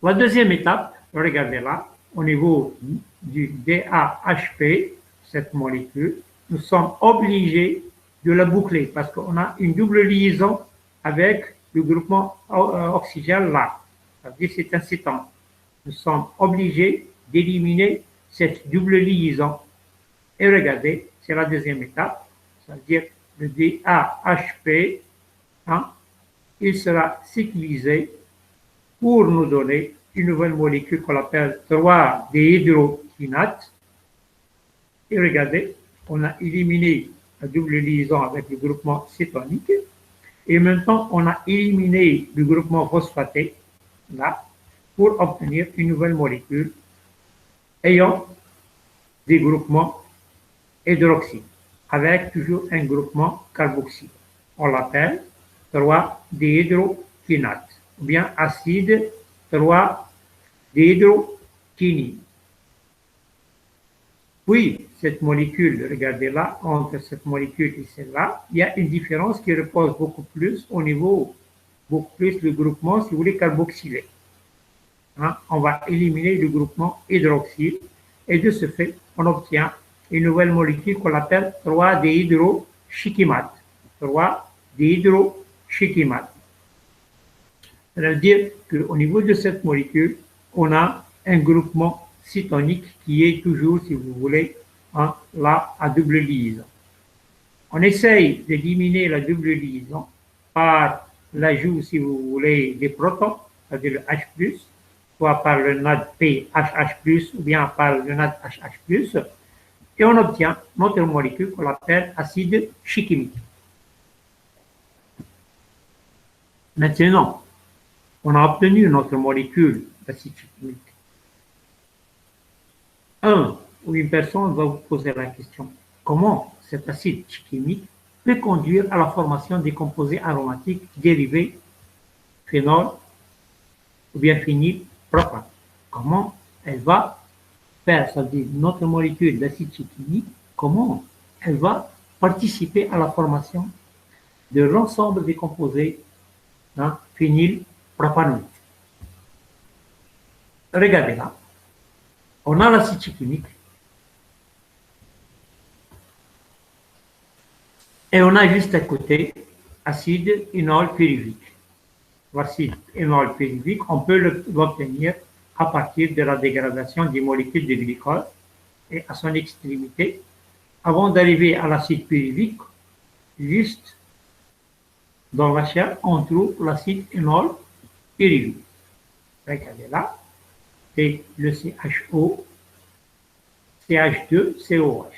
La deuxième étape, regardez là, au niveau du DAHP, cette molécule, nous sommes obligés de la boucler parce qu'on a une double liaison avec le groupement oxygène là. Ça veut dire que c'est un cétone. Nous sommes obligés d'éliminer cette double liaison. Et regardez, c'est la deuxième étape. Ça veut dire le DAHP, hein, il sera cyclisé pour nous donner une nouvelle molécule qu'on appelle 3-déhydroquinate. Et regardez, on a éliminé la double liaison avec le groupement cétonique. Et maintenant, on a éliminé le groupement phosphaté, là, pour obtenir une nouvelle molécule ayant des groupements hydroxyde, avec toujours un groupement carboxyle. On l'appelle 3-déhydroquinate, ou bien acide 3-déhydroquinine. Puis, cette molécule, regardez là, entre cette molécule et celle-là, il y a une différence qui repose beaucoup plus au niveau, beaucoup plus le groupement, si vous voulez, carboxylé. Hein, on va éliminer le groupement hydroxyle et de ce fait, on obtient une nouvelle molécule qu'on appelle 3-déhydrochiquimate. 3-déhydrochiquimate. Ça veut dire qu'au niveau de cette molécule, on a un groupement cétonique qui est toujours, si vous voulez, hein, là, à double liaison. On essaye d'éliminer la double liaison par l'ajout, si vous voulez, des protons, c'est-à-dire le H+, soit par le NADPHH+, ou bien par le NADHH+, et on obtient notre molécule qu'on appelle acide chiquimique. Maintenant, on a obtenu notre molécule d'acide chiquimique. Une personne va vous poser la question, comment cet acide chimique peut conduire à la formation des composés aromatiques dérivés phénol ou bien phénylpropane? Comment elle va faire, ça veut dire notre molécule d'acide chimique, comment elle va participer à la formation de l'ensemble des composés phénylpropanoïdes. Regardez là, on a l'acide chimique et on a juste à côté acide énol pyruvique. L'acide énol pyruvique, on peut l'obtenir à partir de la dégradation des molécules de glycol et à son extrémité. Avant d'arriver à l'acide pyruvique, juste dans la chair, on trouve l'acide énol pyruvique. Regardez là, c'est le CHO, CH2, COH.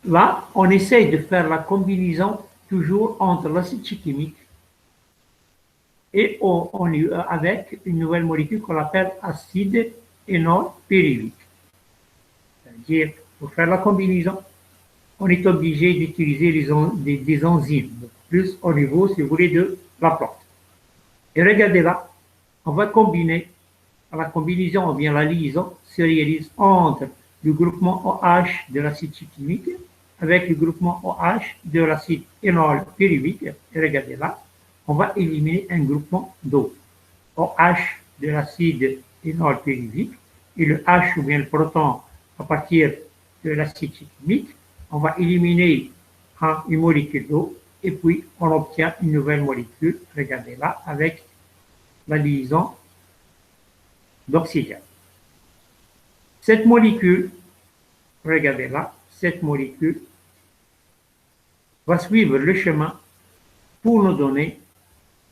Là, on essaye de faire la combinaison toujours entre l'acide chimique et avec une nouvelle molécule qu'on appelle acide énol pyruvique. C'est-à-dire, pour faire la combinaison, on est obligé d'utiliser des enzymes, plus au niveau, si vous voulez, de la plante. Et regardez là, on va combiner, la combinaison ou bien la liaison se réalise entre le groupement OH de l'acide chimique avec le groupement OH de l'acide énol pyruvique. Et regardez là, on va éliminer un groupement d'eau. OH de l'acide énol pyruvique et le H ou bien le proton à partir de l'acide chimique, on va éliminer une molécule d'eau et puis on obtient une nouvelle molécule, regardez là, avec la liaison d'oxygène. Cette molécule, regardez là, cette molécule va suivre le chemin pour nous donner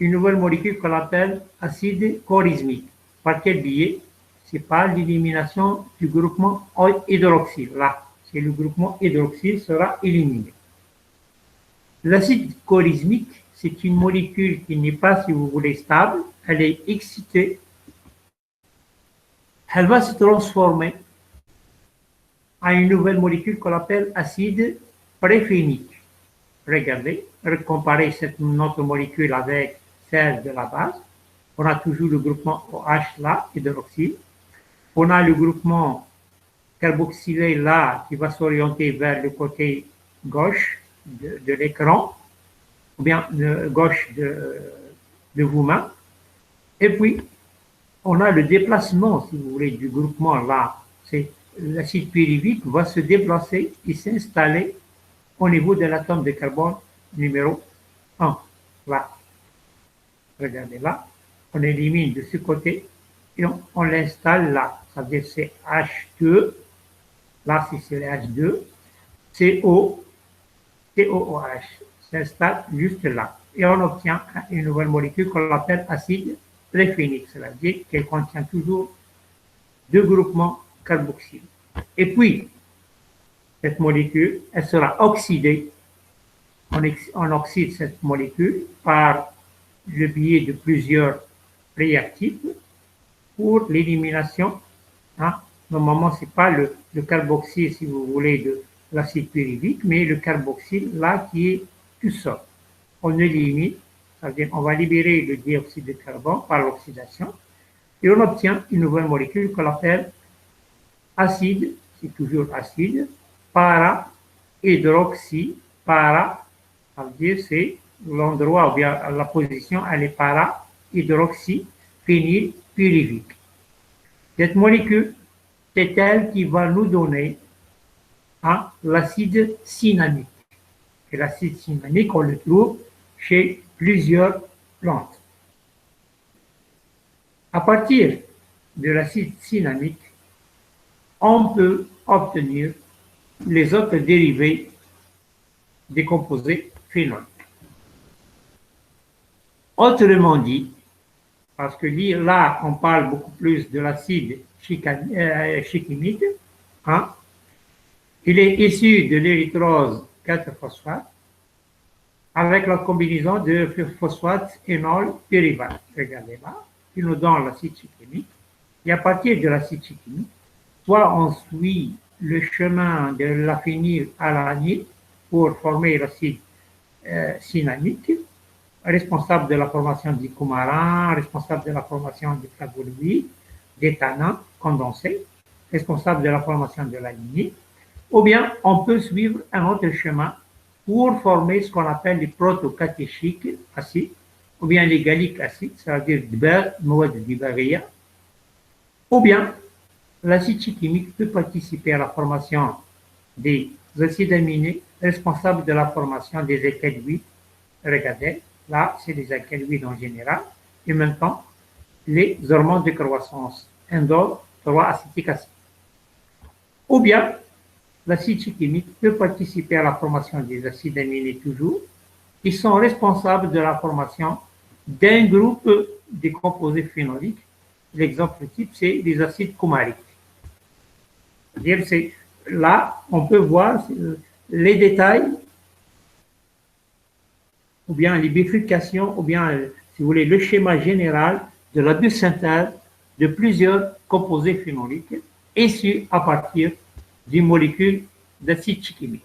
une nouvelle molécule qu'on appelle acide chorismique. Par quel biais? C'est par l'élimination du groupement hydroxyle. Là, c'est le groupement hydroxyle sera éliminé. L'acide chorismique, c'est une molécule qui n'est pas, si vous voulez, stable. Elle est excitée. Elle va se transformer en une nouvelle molécule qu'on appelle acide préphénique. Regardez, comparez notre molécule avec celle de la base. On a toujours le groupement OH là, hydroxyle. On a le groupement carboxylé là qui va s'orienter vers le côté gauche de l'écran, ou bien gauche de vous-même. Et puis, on a le déplacement, si vous voulez, du groupement là. C'est l'acide pyruvique va se déplacer et s'installer au niveau de l'atome de carbone numéro 1. Là. Regardez là. On élimine de ce côté et on l'installe là. Ça veut dire c'est H2. Là, c'est le H2. CO, COOH s'installe juste là. Et on obtient une nouvelle molécule qu'on appelle acide préphénique. C'est-à-dire qu'elle contient toujours deux groupements carboxyles. Et puis, cette molécule, elle sera oxydée. On oxyde cette molécule par le biais de plusieurs réactifs pour l'élimination. Normalement, ce n'est pas le carboxyle, si vous voulez, de l'acide pyruvique, mais le carboxyle, là, qui est tout seul. On élimine, c'est-à-dire on va libérer le dioxyde de carbone par l'oxydation, et on obtient une nouvelle molécule qu'on appelle acide, c'est toujours acide, para-hydroxy, para, ça veut dire c'est l'endroit ou bien la position, elle est para-hydroxy phénylpyruvique. Cette molécule, c'est elle qui va nous donner l'acide cynamique. Et l'acide cynamique, on le trouve chez plusieurs plantes. À partir de l'acide cynamique, on peut obtenir les autres dérivés des composés phénoliques. Autrement dit, parce que là, on parle beaucoup plus de l'acide chimique, il est issu de l'érythrose 4-phosphate avec la combinaison de phosphate énol pyruvate. Regardez là, qui nous donne l'acide chimique. Et à partir de l'acide chimique, soit on suit le chemin de la phénylalanine pour former l'acide cynamique, responsable de la formation du coumarin, responsable de la formation du flavonoïde, des tanins condensés, responsable de la formation de l'alanine. Ou bien, on peut suivre un autre chemin pour former ce qu'on appelle les protocatéchiques acides, ou bien les galliques acides, c'est-à-dire مواد الدباغية. Ou bien, l'acide chimique peut participer à la formation des acides aminés responsables de la formation des alkyles huiles. Regardez, là, c'est les alkyles huiles en général. Et maintenant, les hormones de croissance, indole, 3-acétique acide. Ou bien, l'acide chimique peut participer à la formation des acides aminés toujours, qui sont responsables de la formation d'un groupe de composés phénoliques. L'exemple type, c'est les acides coumariques. C'est-à-dire, là, on peut voir les détails, ou bien les bifurcations, ou bien, si vous voulez, le schéma général de la biosynthèse de plusieurs composés phénoliques issus à partir d'une molécule d'acide chimique.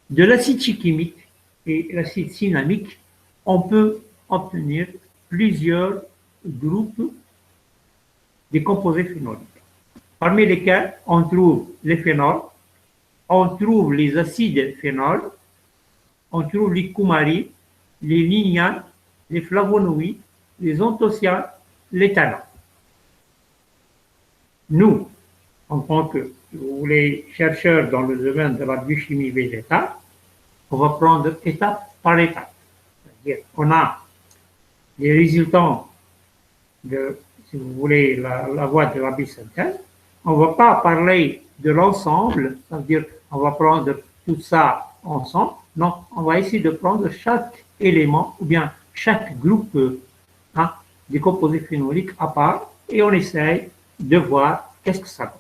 De l'acide chimique et l'acide cynamique, on peut obtenir plusieurs groupes de composés phénoliques, parmi lesquels on trouve les phénols, on trouve les acides phénols, on trouve les coumarines, les lignanes, les flavonoïdes, les anthocyanes, les tannins. Nous, en tant que, si vous voulez, chercheurs dans le domaine de la biochimie végétale, on va prendre étape par étape. C'est-à-dire qu'on a les résultats de, si vous voulez, la voie de la biosynthèse. On ne va pas parler de l'ensemble, c'est-à-dire on va prendre tout ça ensemble. Non, on va essayer de prendre chaque élément ou bien chaque groupe des composés phénoliques à part et on essaye de voir qu'est-ce que ça donne.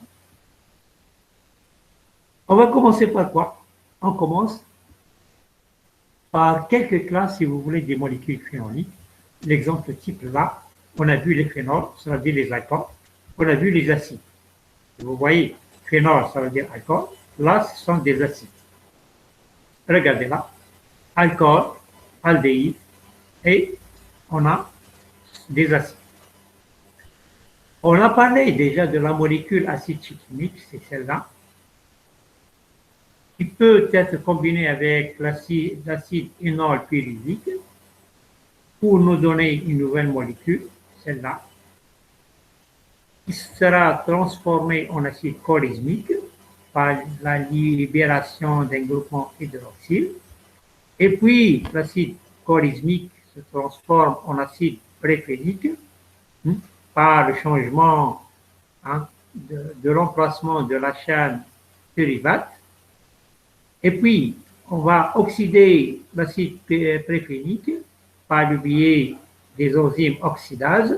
On va commencer par quoi? On commence par quelques classes, si vous voulez, des molécules phénoliques. L'exemple type là, on a vu les phénols, ça veut dire les alcools, on a vu les acides. Vous voyez, phénol, ça veut dire alcool, là, ce sont des acides. Regardez là, alcool, aldéhyde, et on a des acides. On a parlé déjà de la molécule acide chimique, c'est celle-là, qui peut être combinée avec l'acide énol pyruvique pour nous donner une nouvelle molécule, celle-là, qui sera transformée en acide chorismique par la libération d'un groupement hydroxyle. Et puis, l'acide chorismique se transforme en acide préphénique par le changement de l'emplacement de la chaîne pyruvate. Et puis, on va oxyder l'acide préphénique par le biais des enzymes oxydases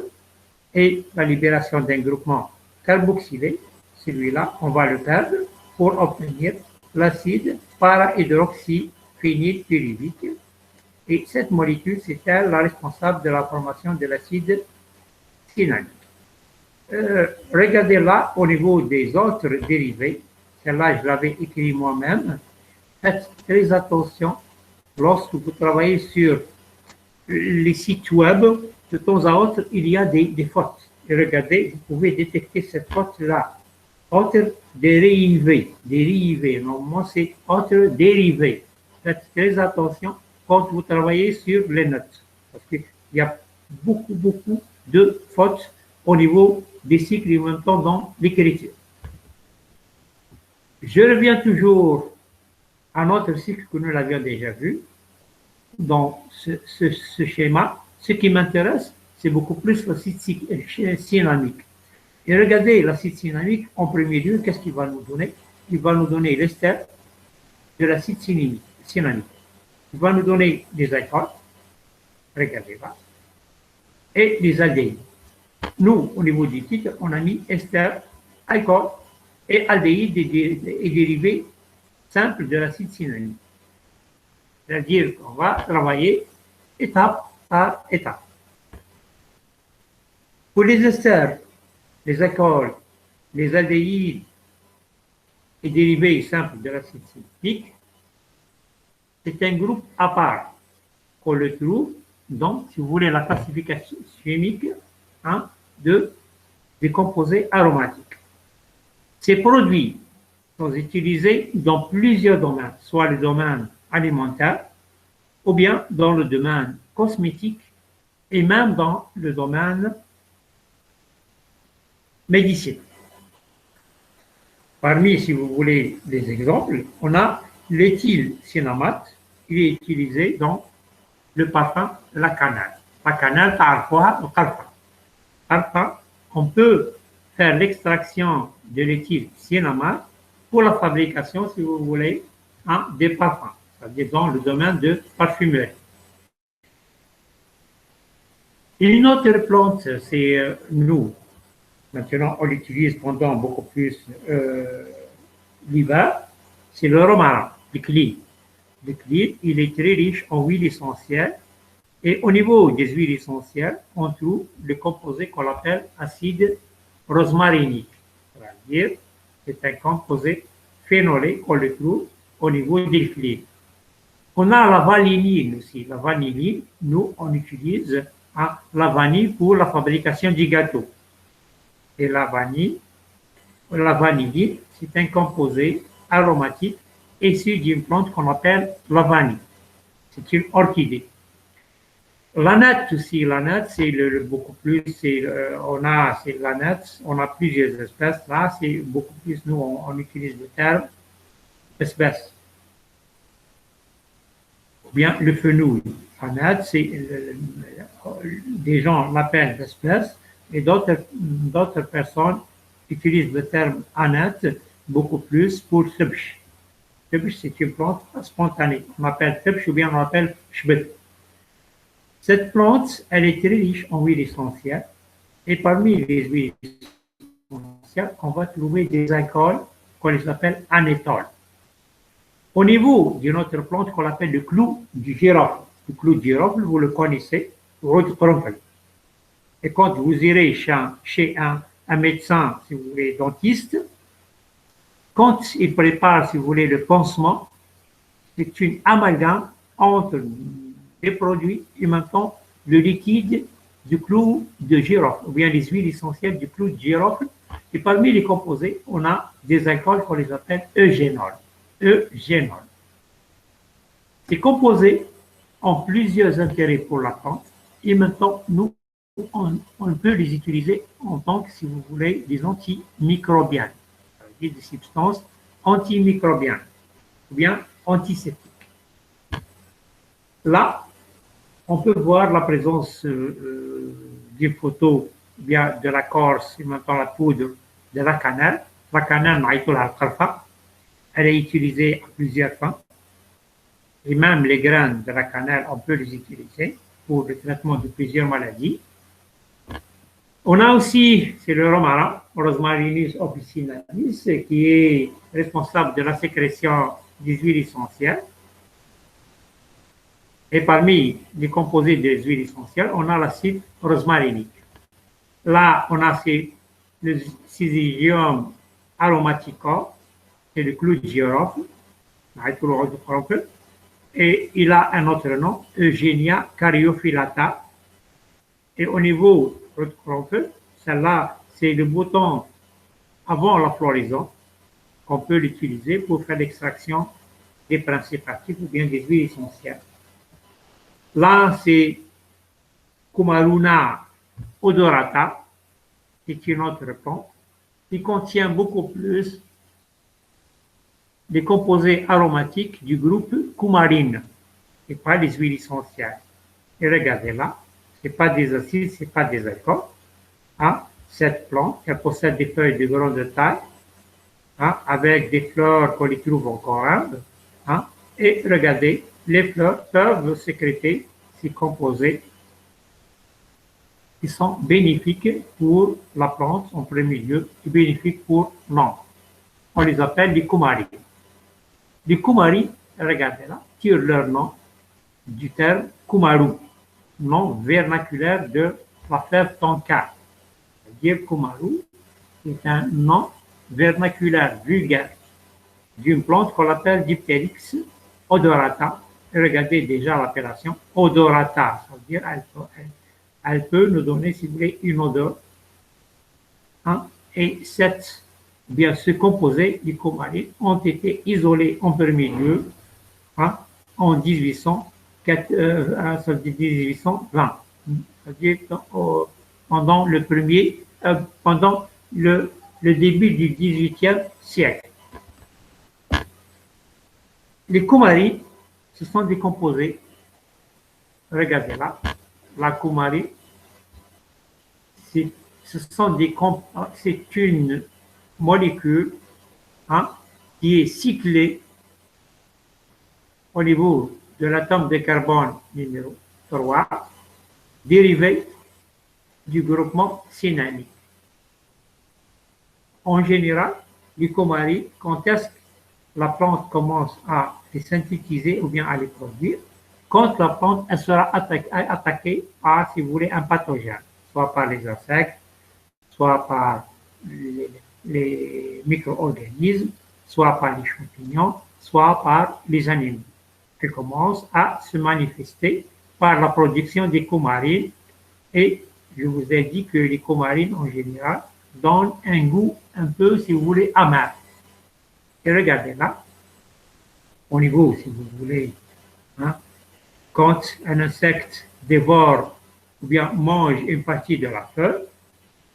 et la libération d'un groupement carboxylé. Celui-là, on va le perdre pour obtenir l'acide para-hydroxyphénylpyruvique. Et cette molécule, c'est elle la responsable de la formation de l'acide cynamique. Regardez là, au niveau des autres dérivés, celle-là, je l'avais écrit moi-même. Faites très attention lorsque vous travaillez sur les sites web, de temps à autre, il y a des fautes. Et regardez, vous pouvez détecter cette faute-là. Autre dérivé, normalement c'est autre dérivé. Faites très attention quand vous travaillez sur les notes, parce qu'il y a beaucoup de fautes au niveau des cycles et en même temps dans l'écriture. Je reviens toujours à notre cycle que nous l'avions déjà vu. Dans ce schéma, ce qui m'intéresse, c'est beaucoup plus l'acide cynamique. Et regardez l'acide cynamique, en premier lieu, qu'est-ce qu'il va nous donner? Il va nous donner l'ester de l'acide cynamique. Il va nous donner des alcools, regardez là, et des aldéhydes. Nous, au niveau du titre, on a mis ester, alcool et aldéhyde et dérivés simples de l'acide cynamique. C'est-à-dire qu'on va travailler étape par étape. Pour les esters, les alcools, les aldéhydes et dérivés simples de l'acide cynamique, c'est un groupe à part qu'on le trouve dans, si vous voulez, la classification chimique des composés aromatiques. Ces produits sont utilisés dans plusieurs domaines, soit le domaine alimentaire, ou bien dans le domaine cosmétique, et même dans le domaine médical. Parmi, si vous voulez, des exemples, on a l'éthylcinnamate, il est utilisé dans le parfum La Cannelle. La Cannelle, parfois, on peut faire l'extraction de l'éthylcinnamate pour la fabrication, si vous voulez, des parfums, c'est-à-dire dans le domaine de parfumerie. Une autre plante, c'est nous. Maintenant, on l'utilise pendant beaucoup plus l'hiver. C'est le romarin, le cli. Le cli, il est très riche en huiles essentielles. Et au niveau des huiles essentielles, on trouve le composé qu'on appelle acide rosmarinique. C'est-à-dire, c'est un composé phénolé qu'on le trouve au niveau des clis. On a la vanilline aussi. La vanilline, nous, on utilise la vanille pour la fabrication du gâteau. Et la vanilline, c'est un composé aromatique issu d'une plante qu'on appelle la vanille. C'est une orchidée. L'aneth aussi, l'aneth, c'est beaucoup plus, l'aneth, on a plusieurs espèces. Là, c'est beaucoup plus, nous, on utilise le terme espèce. Ou bien le fenouil. Aneth, c'est, des gens l'appellent espèce, et d'autres personnes utilisent le terme aneth beaucoup plus pour tebch. Tebch, c'est une plante spontanée. On appelle tebch ou bien on appelle shbet. Cette plante, elle est très riche en huiles essentielles. Et parmi les huiles essentielles, on va trouver des alcools qu'on les appelle anétols. Au niveau d'une autre plante qu'on appelle le clou du girofle. Le clou du girofle, vous le connaissez, et quand vous irez chez un médecin, si vous voulez, dentiste, quand il prépare, si vous voulez, le pansement, c'est une amalgame entre les produits et maintenant le liquide du clou de girofle, ou bien les huiles essentielles du clou de girofle. Et parmi les composés, on a des alcools qu'on les appelle eugénol. Eugénol. Ces composés ont plusieurs intérêts pour la plante et maintenant, nous, on peut les utiliser en tant que, si vous voulez, des antimicrobiens, des substances antimicrobiennes ou bien antiseptiques. Là, on peut voir la présence d'une photo bien de la Corse et maintenant la poudre de la cannelle. La cannelle, elle est utilisée à plusieurs fins. Et même les graines de la cannelle, on peut les utiliser pour le traitement de plusieurs maladies. On a aussi, c'est le romarin, Rosmarinus officinalis, qui est responsable de la sécrétion des huiles essentielles. Et parmi les composés des huiles essentielles, on a l'acide rosmarinique. Là, on a le Syzygium aromatica, c'est le clou de girofle, et il a un autre nom, Eugenia caryophyllata. Et au niveau de celle-là, c'est le bouton avant la floraison qu'on peut l'utiliser pour faire l'extraction des principes actifs ou bien des huiles essentielles. Là, c'est Coumarouna odorata, qui est une autre plante, qui contient beaucoup plus des composés aromatiques du groupe coumarine et pas des huiles essentielles. Et regardez là, ce n'est pas des acides, ce n'est pas des alcools. Cette plante, elle possède des feuilles de grande taille, avec des fleurs qu'on y trouve en Corinde. Et regardez, les fleurs peuvent sécréter ces composés qui sont bénéfiques pour la plante en premier lieu et bénéfiques pour l'homme. On les appelle les coumaris. Les coumaris, regardez là, tirent leur nom du terme coumarou, nom vernaculaire de la fleur tonka. C'est-à-dire coumarou est un nom vernaculaire vulgaire d'une plante qu'on appelle Dipteryx odorata. Regardez déjà l'appellation odorata, c'est-à-dire elle peut nous donner, si vous voulez, une odeur. Et cette bien ce composé du coumarin ont été isolés en premier lieu hein, en 1820, c'est-à-dire pendant pendant le début du XVIIIe siècle. Les coumarines, ce sont des composés. Regardez là, la coumarine, c'est une molécule hein, qui est cyclée au niveau de l'atome de carbone numéro 3, dérivé du groupement synamique. En général, les coumarines, quand est-ce que la plante commence à les synthétiser ou bien à les produire, quand la plante elle sera attaquée par, si vous voulez, un pathogène, soit par les insectes, soit par les micro-organismes, soit par les champignons, soit par les animaux. Elle commence à se manifester par la production des coumarines et je vous ai dit que les coumarines en général donnent un goût un peu, si vous voulez, amer. Et regardez là, au niveau, si vous voulez, hein, quand un insecte dévore ou bien mange une partie de la feuille,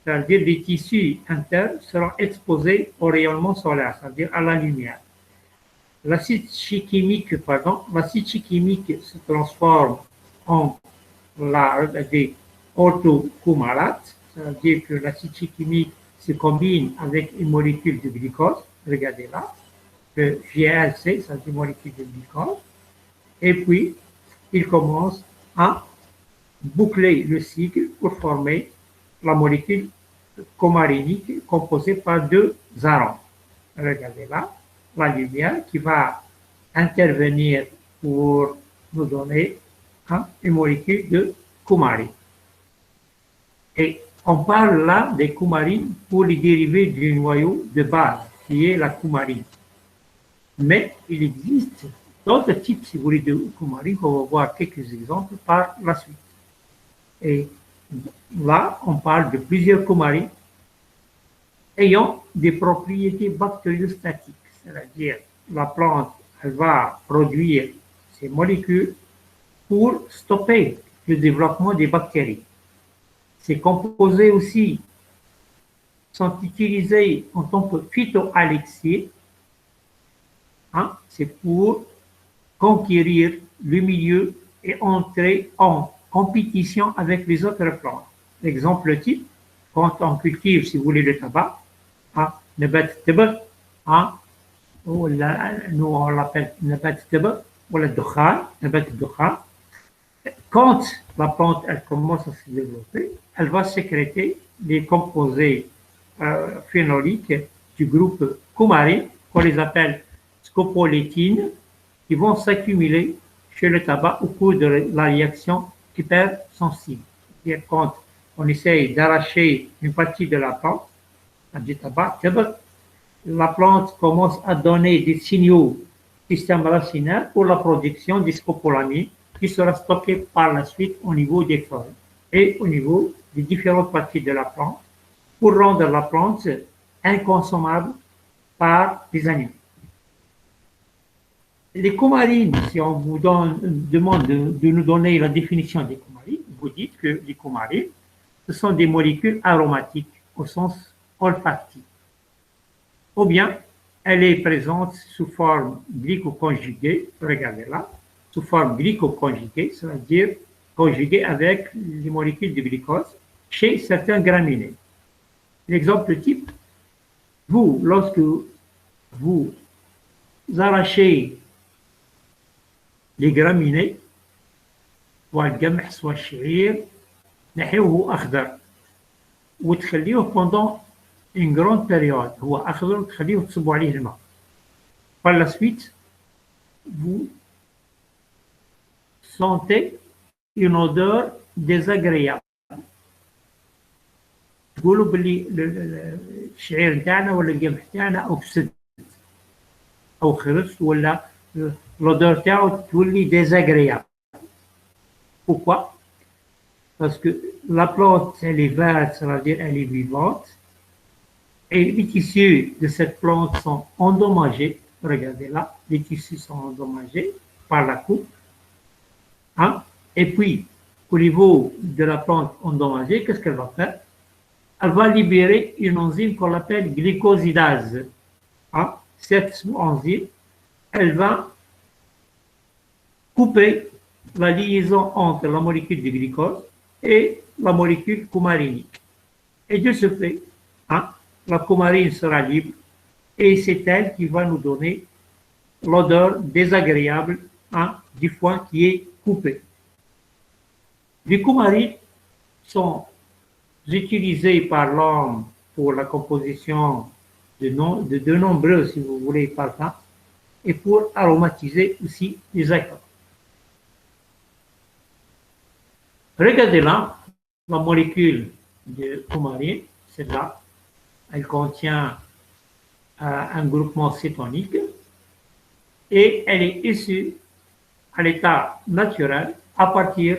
c'est-à-dire les tissus internes seront exposés au rayonnement solaire, c'est-à-dire à la lumière. L'acide chimique se transforme en des orthocumalates, c'est-à-dire que l'acide chimique se combine avec une molécule de glucose, regardez là, le GLC, c'est une molécule de glucose, et puis il commence à boucler le cycle pour former la molécule coumarinique composée par deux arômes. Regardez là, la lumière qui va intervenir pour nous donner une molécule de coumarine. Et on parle là des coumarines pour les dérivés du noyau de base, qui est la coumarine. Mais il existe d'autres types, si vous voulez, de coumarine, on va voir quelques exemples par la suite. Et là, on parle de plusieurs coumarines ayant des propriétés bactériostatiques, c'est-à-dire la plante elle va produire ces molécules pour stopper le développement des bactéries. Ces composés aussi sont utilisés en tant que phytoalexide, hein, c'est pour conquérir le milieu et entrer en compétition avec les autres plantes. Exemple type, quand on cultive, si vous voulez, le tabac, نبات التبغ ولا nous on l'appelle نبات التبغ ولا الدخان نبات الدخان. Quand la plante elle commence à se développer, elle va sécréter les composés phénoliques du groupe coumarine, qu'on les appelle scopolétines, qui vont s'accumuler chez le tabac au cours de la réaction hypersensible. C'est-à-dire quand on essaye d'arracher une partie de la plante, du tabac, la plante commence à donner des signaux système racinaire pour la production des scopolamines qui sera stocké par la suite au niveau des feuilles et au niveau des différentes parties de la plante pour rendre la plante inconsommable par les animaux. Les coumarines, si on vous demande de nous donner la définition des coumarines, vous dites que les coumarines, ce sont des molécules aromatiques au sens olfactif. Ou bien, elle est présente sous forme glycoconjuguée, regardez là, sous forme glycoconjuguée, c'est-à-dire conjuguée avec les molécules de glucose chez certains graminées. L'exemple type, vous, lorsque vous arrachez les graminées, soit le قمح soit الشعير نحيوه أخضر وتخليه pendant une grande période هو أخضر وتخليه تصبوا عليه الماء. Par la suite, vous sentez une odeur désagréable. تقولوا باللي الشعير نتاعنا ولا القمح نتاعنا أو فسد أو خرس ولا l'odeur تاعو تولي désagréable. Pourquoi? Parce que la plante, elle est verte, c'est-à-dire elle est vivante, Et les tissus de cette plante sont endommagés. Regardez là, les tissus sont endommagés par la coupe. Hein? Et puis, au niveau de la plante endommagée, qu'est-ce qu'elle va faire? Elle va libérer une enzyme qu'on appelle glycosidase. Hein? Cette enzyme, elle va couper la liaison entre la molécule de glucose et la molécule coumarinique. Et de ce fait, hein, la coumarine sera libre et c'est elle qui va nous donner l'odeur désagréable, hein, du foin qui est coupé. Les coumarines sont utilisés par l'homme pour la composition de nombreux, si vous voulez, parfums et pour aromatiser aussi les accords. Regardez là, la molécule de coumarine, celle-là, elle contient un groupement cétonique et elle est issue à l'état naturel à partir,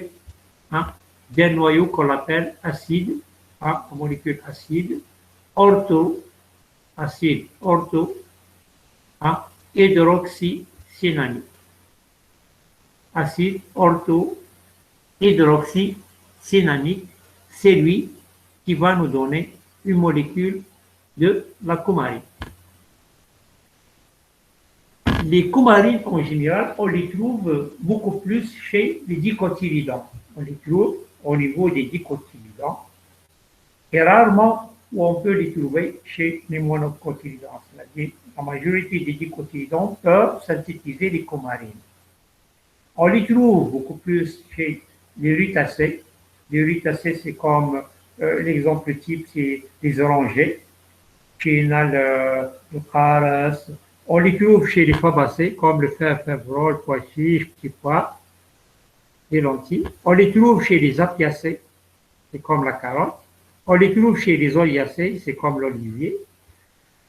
hein, d'un noyau qu'on appelle acide, hein, molécule acide, acide ortho, hein, hydroxycyananique. Acide ortho-hydroxycyananique, c'est lui qui va nous donner une molécule de la coumarine. Les coumarines, en général, on les trouve beaucoup plus chez les dicotylédons. On les trouve au niveau des dicotylédons et rarement où on peut les trouver chez les monocotylédons. C'est-à-dire la majorité des dicotylédons peuvent synthétiser les coumarines. On les trouve beaucoup plus chez les rutacées. Les rutacées, c'est comme l'exemple type, c'est les orangers. Chez le caras. On les trouve chez les fabacées, comme le fèvre, pois chiche, petit pois, les lentilles. On les trouve chez les apiacées, c'est comme la carotte. On les trouve chez les oléacées, c'est comme l'olivier.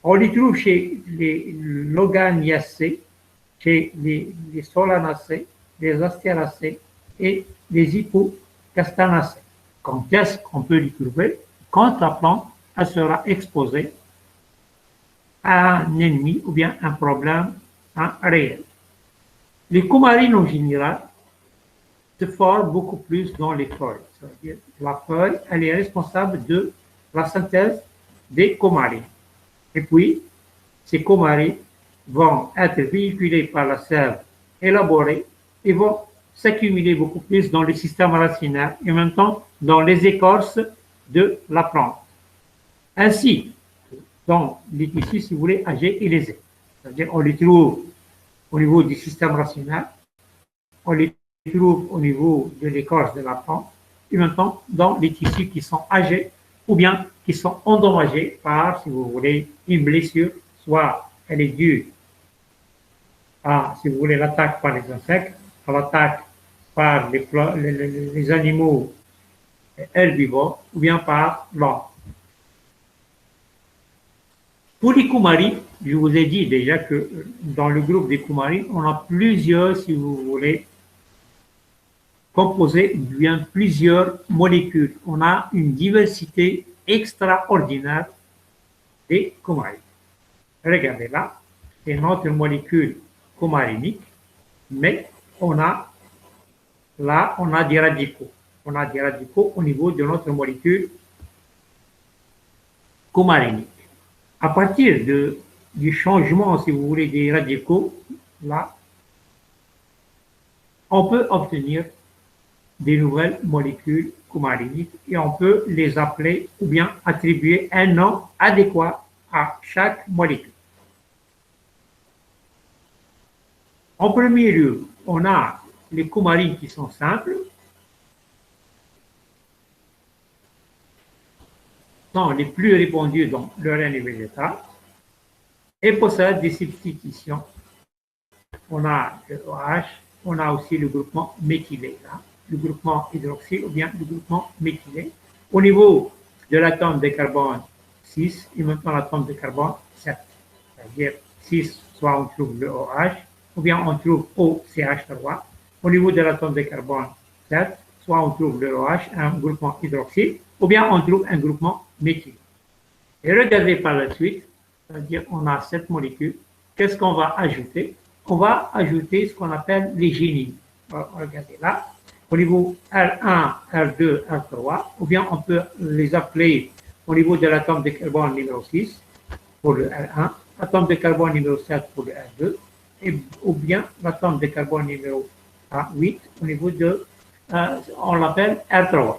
On les trouve chez les loganiacées, chez les solanacées, les astéracées et les hypocastanacées. Quand est-ce qu'on peut les trouver? Quand la plante elle sera exposée à un ennemi ou bien un problème, hein, réel. Les coumarines en général se forment beaucoup plus dans les feuilles. C'est-à-dire la feuille, elle est responsable de la synthèse des coumarines. Et puis, ces coumarines vont être véhiculées par la sève élaborée et vont s'accumuler beaucoup plus dans le système racinaire et en même temps dans les écorces de la plante. Ainsi, dans les tissus, si vous voulez, âgés et lésés. C'est-à-dire on les trouve au niveau du système racinaire, on les trouve au niveau de l'écorce de la plante, et maintenant dans les tissus qui sont âgés ou bien qui sont endommagés par, si vous voulez, une blessure, soit elle est due à, si vous voulez, l'attaque par les insectes, à l'attaque par les animaux herbivores, ou bien par l'homme. Pour les coumarines, je vous ai dit déjà que dans le groupe des coumarines, on a plusieurs, si vous voulez, composés, bien plusieurs molécules. On a une diversité extraordinaire des coumarines. Regardez là, c'est notre molécule coumarinique, mais on a des radicaux. On a des radicaux au niveau de notre molécule coumarinique. À partir du changement, si vous voulez, des radicaux, là, on peut obtenir des nouvelles molécules coumariniques et on peut les appeler ou bien attribuer un nom adéquat à chaque molécule. En premier lieu, on a les coumarines qui sont simples, sont les plus répandus dans le règne végétal et possèdent des substitutions. On a le OH, on a aussi le groupement méthylé, là, le groupement hydroxyle ou bien le groupement méthylé. Au niveau de l'atome de carbone 6 et maintenant l'atome de carbone 7. C'est-à-dire 6, soit on trouve le OH ou bien on trouve OCH3. Au niveau de l'atome de carbone 7, soit on trouve le OH, un groupement hydroxyle, ou bien on trouve un groupement méthylé. Et regardez par la suite, c'est-à-dire on a cette molécule, qu'est-ce qu'on va ajouter? On va ajouter ce qu'on appelle les génies. Regardez là, au niveau R1, R2, R3, ou bien on peut les appeler au niveau de l'atome de carbone numéro 6 pour le R1, l'atome de carbone numéro 7 pour le R2, ou bien l'atome de carbone numéro 8 au niveau de, on l'appelle R3.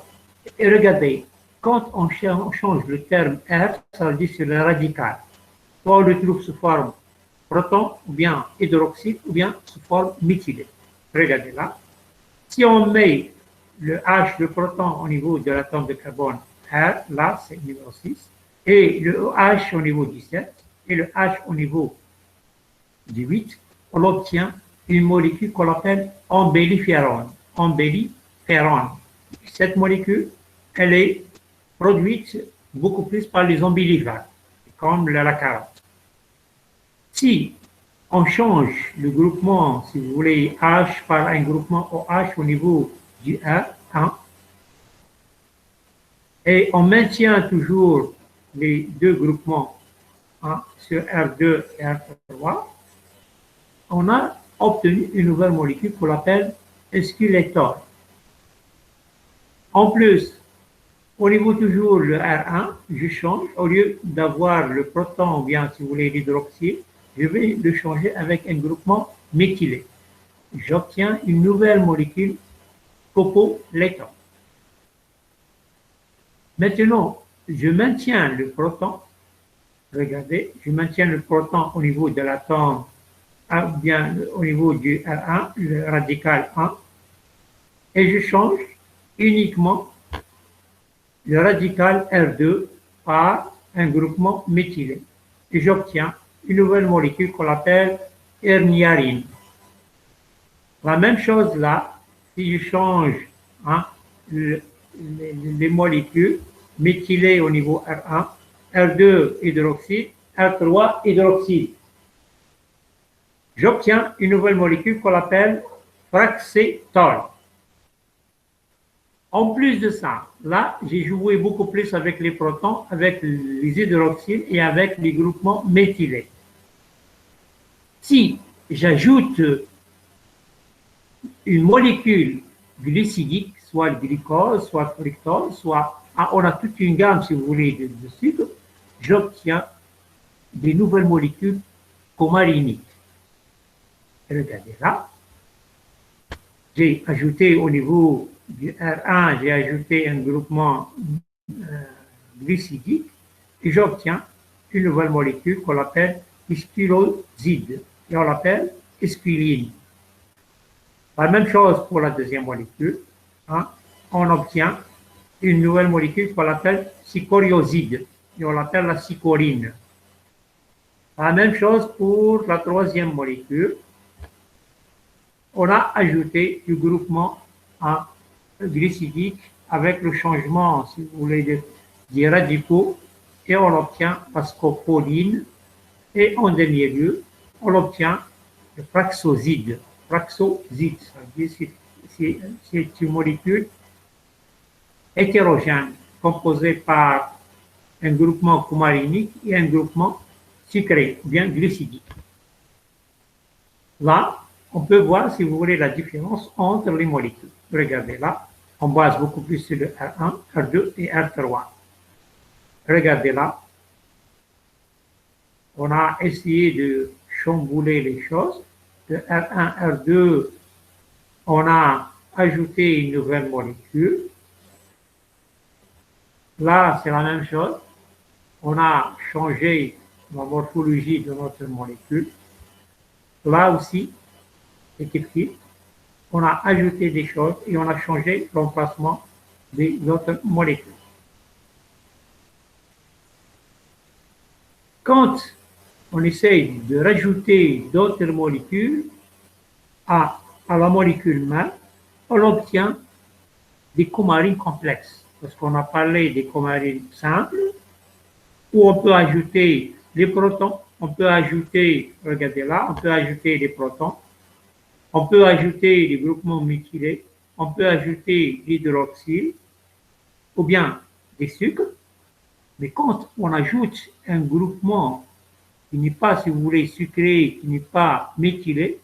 Et regardez, quand on change le terme R, ça veut dire c'est le radical. Soit on le trouve sous forme proton, ou bien hydroxyde, ou bien sous forme méthylée. Regardez là. Si on met le H, le proton, au niveau de l'atome de carbone R, là, c'est numéro 6, et le H au niveau du 7, et le H au niveau du 8, on obtient une molécule qu'on appelle embelliférone. Embelliférone. Cette molécule, elle est produite beaucoup plus par les ombellifères, comme la carotte. Si on change le groupement, si vous voulez, H par un groupement OH au niveau du R1, et on maintient toujours les deux groupements sur R2 et R3, on a obtenu une nouvelle molécule qu'on appelle esqueletor. En plus, au niveau toujours le R1, je change, au lieu d'avoir le proton ou bien, si vous voulez, l'hydroxyde, je vais le changer avec un groupement méthylé. J'obtiens une nouvelle molécule copoléton. Maintenant, je maintiens le proton. Regardez, je maintiens le proton au niveau de l'atome, ou bien au niveau du R1, le radical 1, et je change uniquement le radical R2 par un groupement méthylé. Et j'obtiens une nouvelle molécule qu'on appelle herniarine. La même chose là, si je change les molécules méthylées au niveau R1, R2 hydroxyde, R3 hydroxyde, j'obtiens une nouvelle molécule qu'on appelle fraxétol. En plus de ça, là, j'ai joué beaucoup plus avec les protons, avec les hydroxydes et avec les groupements méthylés. Si j'ajoute une molécule glycidique, soit le glycose, soit le fructose, soit on a toute une gamme, si vous voulez, de sucre, j'obtiens des nouvelles molécules coumariniques. Regardez là, j'ai ajouté au niveau du R1, j'ai ajouté un groupement glycidique et j'obtiens une nouvelle molécule qu'on appelle spiroside et on l'appelle squiline. La même chose pour la deuxième molécule, on obtient une nouvelle molécule qu'on appelle sicorioside et on l'appelle la sicorine. La même chose pour la troisième molécule, on a ajouté du groupement glycidique avec le changement, si vous voulez, des radicaux et on obtient la scopoline et en dernier lieu, on obtient le fraxoside. Fraxoside, c'est une molécule hétérogène composée par un groupement coumarinique et un groupement sucré, bien glycidique. Là, on peut voir, si vous voulez, la différence entre les molécules. Regardez là, on base beaucoup plus sur le R1, R2 et R3. Regardez là, on a essayé de chambouler les choses. De R1, R2, on a ajouté une nouvelle molécule. Là, c'est la même chose. On a changé la morphologie de notre molécule. Là aussi, c'est écrit. On a ajouté des choses et on a changé l'emplacement des autres molécules. Quand on essaye de rajouter d'autres molécules à la molécule mère, on obtient des coumarines complexes. Parce qu'on a parlé des coumarines simples, où on peut ajouter les protons, on peut ajouter, regardez là, on peut ajouter les protons, on peut ajouter les groupements méthylés, on peut ajouter l'hydroxyle, ou bien des sucres, Mais quand on ajoute un groupement qui n'est pas, si vous voulez, sucré, qui n'est pas méthylé,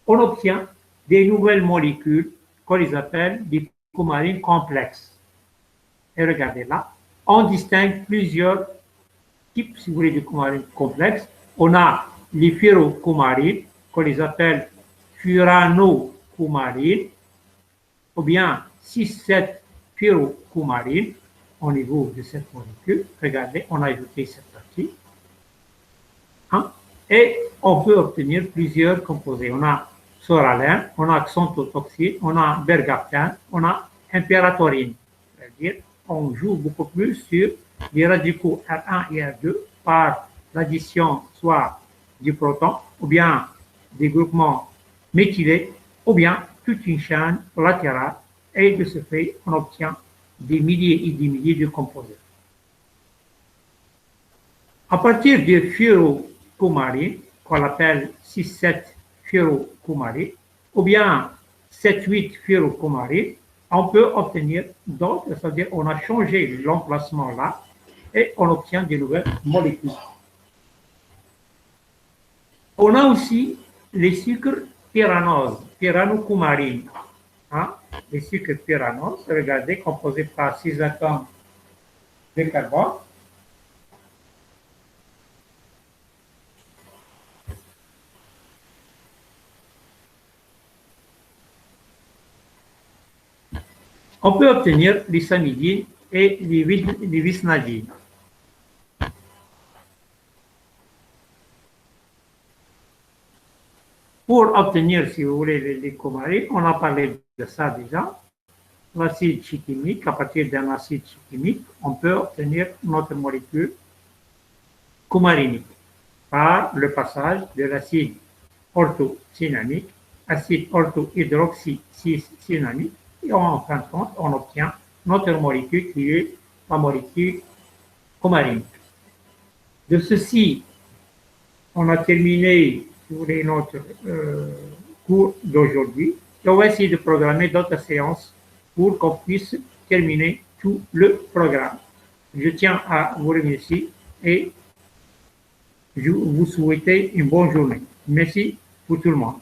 on obtient des nouvelles molécules qu'on les appelle des coumarines complexes. Et regardez là, on distingue plusieurs types, si vous voulez, de coumarines complexes. On a les furocoumarines, qu'on les appelle furanocoumarines, ou bien 6-7 furocoumarines au niveau de cette molécule. Regardez, on a ajouté cette partie. Hein? Et on peut obtenir plusieurs composés. On a soralin, on a xanthotoxine, on a bergaptane, on a impératorine. C'est-à-dire, on joue beaucoup plus sur les radicaux R1 et R2 par l'addition soit du proton, ou bien des groupements méthylés, ou bien toute une chaîne latérale. Et de ce fait, on obtient des milliers et des milliers de composés. À partir de furocoumarines, qu'on appelle 6-7 furocoumarines, ou bien 7-8 furocoumarines, on peut obtenir d'autres, c'est-à-dire on a changé l'emplacement là, et on obtient de nouvelles molécules. On a aussi les sucres pyranoses, pyranocoumarines. Hein? Les sucres pyranoses, regardez, composés par 6 atomes de carbone. On peut obtenir les samidines et les visnadines. Pour obtenir, si vous voulez, les coumarines, on a parlé de ça déjà. L'acide chimique, à partir d'un acide chimique, on peut obtenir notre molécule coumarinique par le passage de l'acide orthocyanamique, acide orthohydroxycyanamique, et en fin de compte, on obtient notre molécule qui est la molécule coumarinique. De ceci, on a terminé, si vous voulez, notre cours d'aujourd'hui. Et on va essayer de programmer d'autres séances pour qu'on puisse terminer tout le programme. Je tiens à vous remercier et je vous souhaite une bonne journée. Merci pour tout le monde.